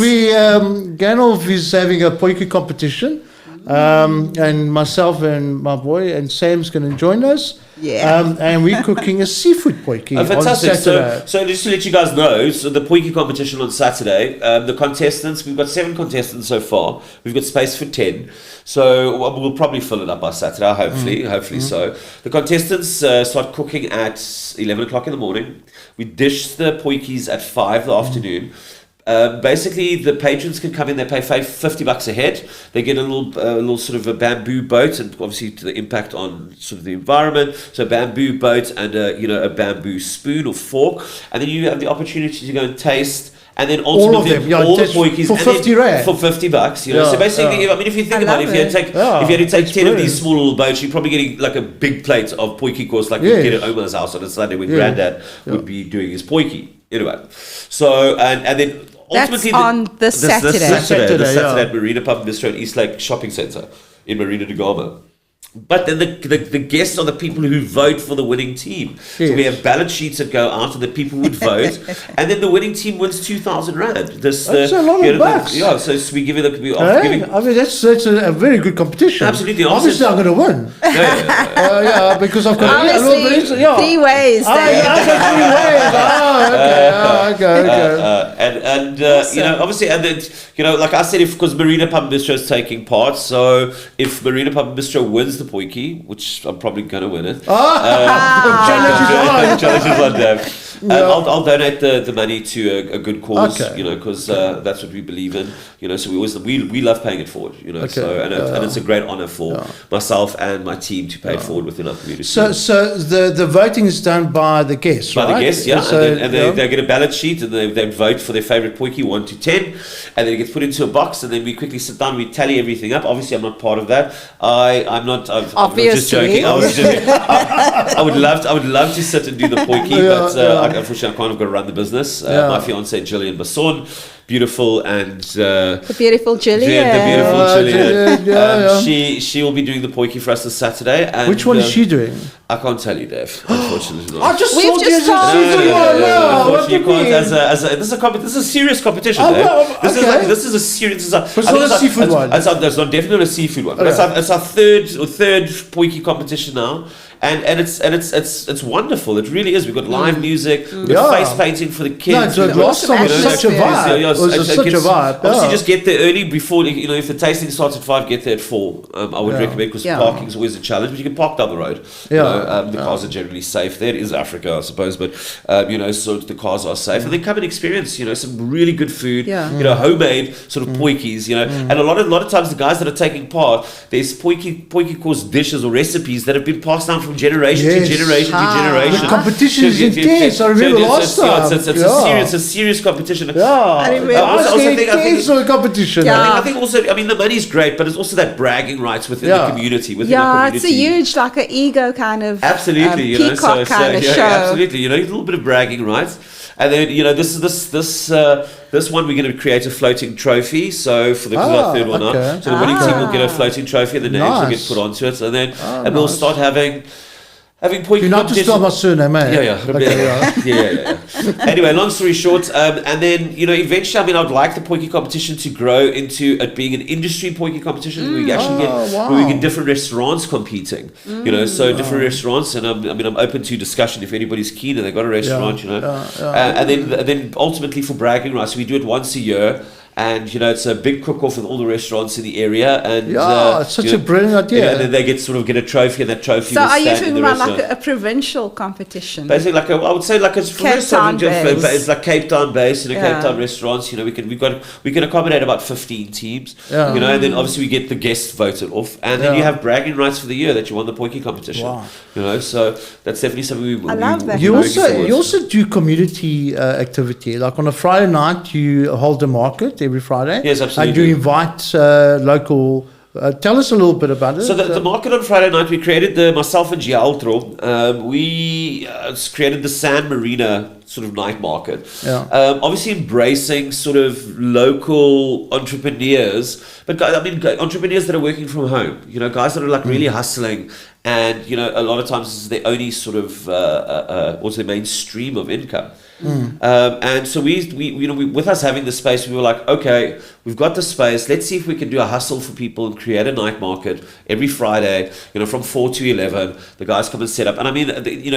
Gandalf is having a potjie competition. And myself and my boy and Sam's going to join us. Yeah. And we're cooking a seafood potjie on fantastic. Saturday. So just to let you guys know, so the potjie competition on Saturday, the contestants, we've got 7 contestants so far. We've got space for 10. So we'll probably fill it up by Saturday, hopefully so. The contestants start cooking at 11 o'clock in the morning. We dish the potjies at 5 the afternoon. Basically, the patrons can come in. They pay $50 a head. They get a little sort of a bamboo boat, and obviously to the impact on sort of the environment. So a bamboo boat and a bamboo spoon or fork, and then you have the opportunity to go and taste. And then ultimately all the potjies for 50 rand. For $50, you know. So basically, I mean, if you think about it, if you had to take 10 of these small little boats, you're probably getting like a big plate of potjie course, like you get at Oma's house on a Sunday when Granddad would be doing his potjie. Anyway, so and then ultimately that's on the Saturday. Saturday at Marina Pub and Bistro at Eastlake Shopping Centre in Marina de Gama. But then the guests are the people who vote for the winning team. Yes. So we have ballot sheets that go out and the people would vote. And then the winning team wins 2,000 rand. That's a lot of bucks. So we give it I mean, that's a very good competition. Absolutely. Obviously, I'm going to win. Because I've got obviously, 3 ways. And you know, obviously, and then, you know, like I said, because Marina Pub and Bistro is taking part, so if Marina Pub and Bistro wins the potjie, which I'm probably going to win it. Challenge is on, Dave. I'll donate the money to a good cause, you know, because that's what we believe in, you know. So we love paying it forward, you know. So and it's a great honor for myself and my team to pay it forward within our community. So the voting is done by the guests, right? By the guests, yeah. So, and they get a ballot sheet and they vote for their favorite potjie 1 to 10, and then it gets put into a box, and then we quickly sit down, we tally everything up. Obviously, I'm not part of that. I'm just joking. I would love to sit and do the potjie, but unfortunately, I kind of got to run the business. My fiance Gillian Basson, beautiful and the beautiful Gillian. She will be doing the potjie for us this Saturday. And, which one is she doing? I can't tell you, Dave. Unfortunately, I just We've just told you. This is a serious competition. This is a serious. It's not a seafood one. It's not definitely a seafood one. But it's our third potjie competition now. And it's wonderful. It really is. We've got live music, we've got face painting for the kids. No, last time was such a vibe. It was such a vibe. Obviously, just get there early before, you know, if the tasting starts at 5, get there at 4. I would recommend, because parking is always a challenge, but you can park down the road. The cars are generally safe there. It is Africa, I suppose, but you know, so the cars are safe. And then come and experience, you know, some really good food, you know, homemade sort of potjies, you know. And a lot of times the guys that are taking part, there's potjie course dishes or recipes that have been passed down from generation to generation to generation. The competition is intense. I remember last time. It's a serious competition. I think competition. I think also, I mean, the money's great, but it's also that bragging rights within the community. It's a huge, like an ego kind of peacock kind of show. Absolutely, you know, a little bit of bragging rights. And then, you know, this one we're going to create a floating trophy. So for our third one up, so the winning team will get a floating trophy, and the names will get put onto it, and then we'll start having potjie. You're not to start my surname, eh? Yeah. Anyway, long story short, and then, you know, eventually, I mean, I'd like the potjie competition to grow into it being an industry potjie competition where we actually where we get different restaurants competing. You know, so different restaurants, and I'm open to discussion if anybody's keen and they've got a restaurant, you know. And then ultimately for bragging rights, we do it once a year. and it's a big cook-off with all the restaurants in the area, and it's such a brilliant idea. and then they get a trophy, and that trophy. So will are you stand in talking the about restaurant. like a provincial competition? Basically, I would say it's Cape Town based. it's like Cape Town based, Cape Yeah. Town restaurants. We can accommodate about 15 teams. Yeah. And then obviously we get the guests voted off, and then Yeah. you have bragging rights for the year that you won the Potjie competition. Wow. So that's definitely something we. I love that. You we're also looking forward you to. also do community activity. Like on a Friday night, you hold a market every Friday. Yes, absolutely. And you invite local. Tell us a little bit about it. So the market on Friday night, we created myself and Gialtro, we created the San Marina sort of night market. Yeah. Obviously embracing sort of local entrepreneurs, but entrepreneurs that are working from home, guys that are like really hustling, and a lot of times this is their only sort of also their main stream of income. And so we with us having the space, we were like, okay, we've got the space. Let's see if we can do a hustle for people and create a night market every Friday. From 4 to 11, the guys come and set up. And I mean,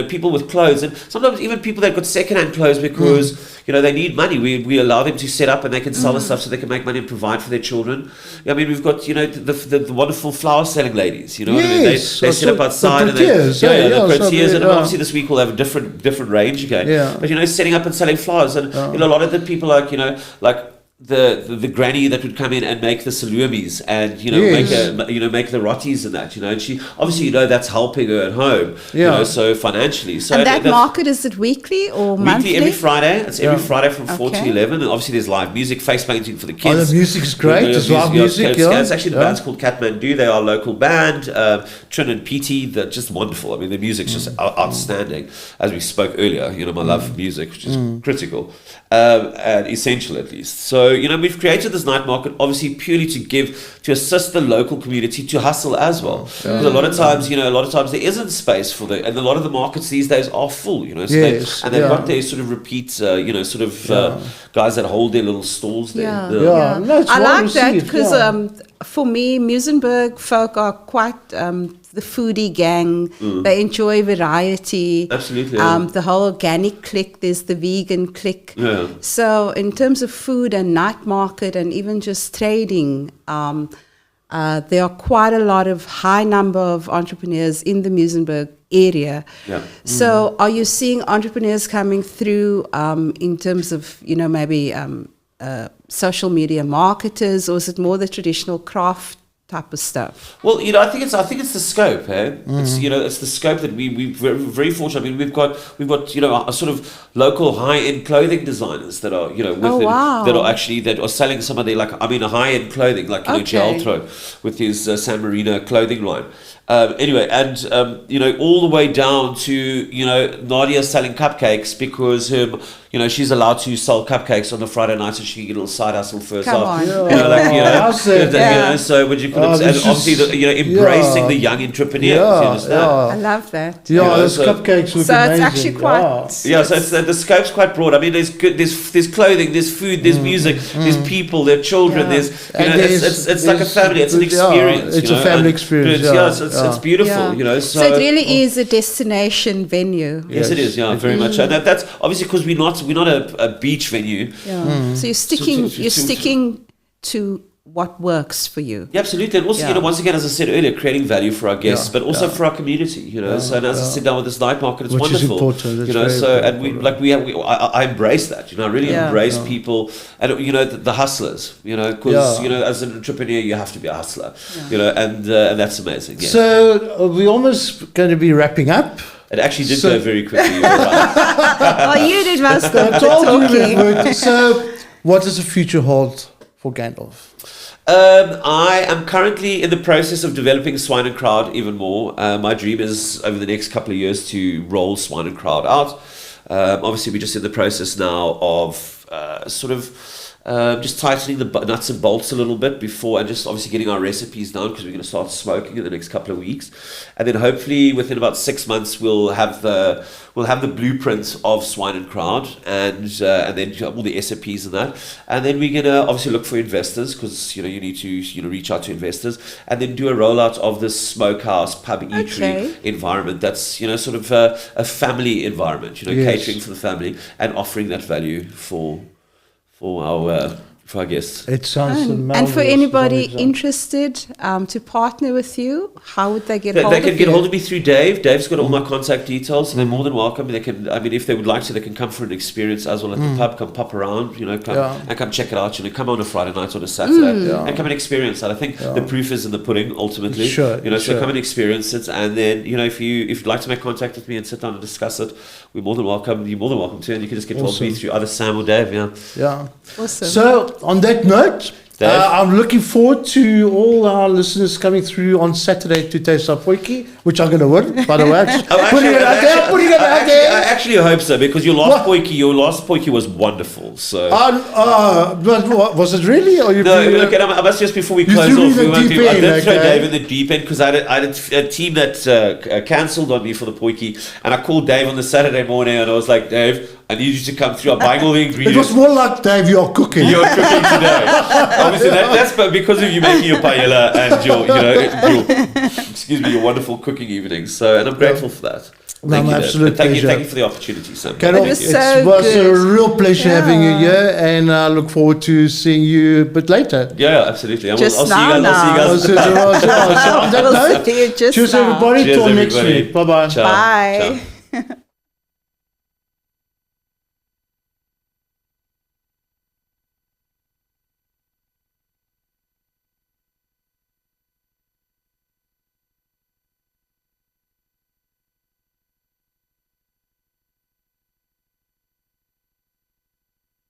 people with clothes, and sometimes even people that got secondhand clothes because they need money. We allow them to set up and they can sell the stuff so they can make money and provide for their children. I mean, we've got the wonderful flower selling ladies. You know what I mean? They set up outside and the proteas, and obviously this week we'll have a different range again. Yeah. But setting up and selling flowers, and a lot of the people like the granny that would come in and make the salumis and make the rotis and that, and she obviously that's helping her at home, so financially. So and that market, is it weekly or monthly? Every Friday. It's every Friday from 4 to 11, and obviously there's live music, face painting for the kids. Oh, the music's great. There's live music. It's actually the band's called Kathmandu. They are a local band. Trin and Petey, they're just wonderful. I mean, the music's just outstanding. As we spoke earlier, my love for music, which is critical and essential at least. So we've created this night market obviously purely to assist the local community to hustle as well. Because a lot of times there isn't space for and a lot of the markets these days are full. So they've got their sort of repeat, guys that hold their little stalls there. No, I like that because for me, Muizenberg folk are quite the foodie gang. They enjoy variety. Absolutely. The whole organic clique, there's the vegan clique. Yeah. So in terms of food and night market and even just trading, there are quite a lot of high number of entrepreneurs in the Muizenberg area. Yeah. So are you seeing entrepreneurs coming through in terms of, maybe social media marketers, or is it more the traditional craft type of stuff? Well, I think it's the scope, eh? It's the scope that we're very fortunate. I mean, we've got a sort of local high-end clothing designers that are that are selling some of their a high-end clothing Gialtro with his San Marino clothing line. Anyway, and all the way down to Nadia selling cupcakes because she's allowed to sell cupcakes on the Friday night so she can get a little side hustle first Come off. on. So would you call it? And obviously, embracing the young entrepreneurs. You understand? I love that. Those cupcakes look So amazing. it's actually quite... So it's, the scope's quite broad. I mean, there's clothing, there's food, there's music, there's people, there's children, there's it's like a family. It's an experience. It's a family experience. It's beautiful. So it really is a destination venue. Yes, it is. Yeah, very much. And that's obviously because we're not a beach venue. Yeah. So you're sticking to what works for you. Yeah, absolutely. And also, once again, as I said earlier, creating value for our guests, but also for our community. So and as I sit down with this night market, it's which wonderful. Is important. So and I embrace that. I really embrace people, and the hustlers. Because as an entrepreneur, you have to be a hustler. And that's amazing. Yeah. So we're almost going to be wrapping up. It actually did go very quickly. You were right. Oh, you did most of the talking. So, what does the future hold for Gandalf? I am currently in the process of developing Swine and Crowd even more. My dream is over the next couple of years to roll Swine and Crowd out. Obviously, we're just in the process now of just tightening the nuts and bolts a little bit before, and just obviously getting our recipes down because we're going to start smoking in the next couple of weeks, and then hopefully within about 6 months we'll have the blueprints of Swine and Crowd, and then all the SOPs and that, and then we're going to obviously look for investors because you need to reach out to investors, and then do a rollout of this smokehouse pub eatery environment that's sort of a family environment, catering for the family and offering that value for our for our guests. It sounds And marvelous. for anybody Sounds interested to partner with you, how would they get hold They of can you? get hold of me through Dave. Dave's got all my contact details, and they're more than welcome. They can, I mean, if they would like to, they can come for an experience as well at the pub. Come pop around, come check it out. Come on a Friday night or a Saturday, and come and experience that. I think the proof is in the pudding. Ultimately, Sure. so come and experience it, and then if you'd like to make contact with me and sit down and discuss it, we're more than welcome. You're more than welcome to, and you can just get hold of me through either Sam or Dave. Yeah. Awesome. So, on that note, I'm looking forward to all our listeners coming through on Saturday to taste our potjie, which I'm going to win, by the way. Putting it out there. I actually hope so, because your last potjie was wonderful. So. But was it really? Or you No, look, and I must just, before we close threw me off, in the deep I end, did throw okay. Dave in the deep end, because I had a team that cancelled on me for the potjie, and I called Dave on the Saturday morning, and I was like, Dave, I need you to come through. I'm buying all the ingredients. It was more like, Dave, you're cooking. You're cooking today. Obviously, that's because of you making your paella and your wonderful cooking evenings. So, and I'm grateful for that. Thank you, absolute thank you pleasure. for the opportunity, Sam. Carol, It was it so was a good. real pleasure having you here, and I look forward to seeing you a bit later. Yeah, absolutely. I'll Just see you guys. now. I'll see you guys. So on that We'll note, see you just cheers now. everybody, Cheers, till next everybody. week. Bye-bye. Ciao. Bye. Ciao.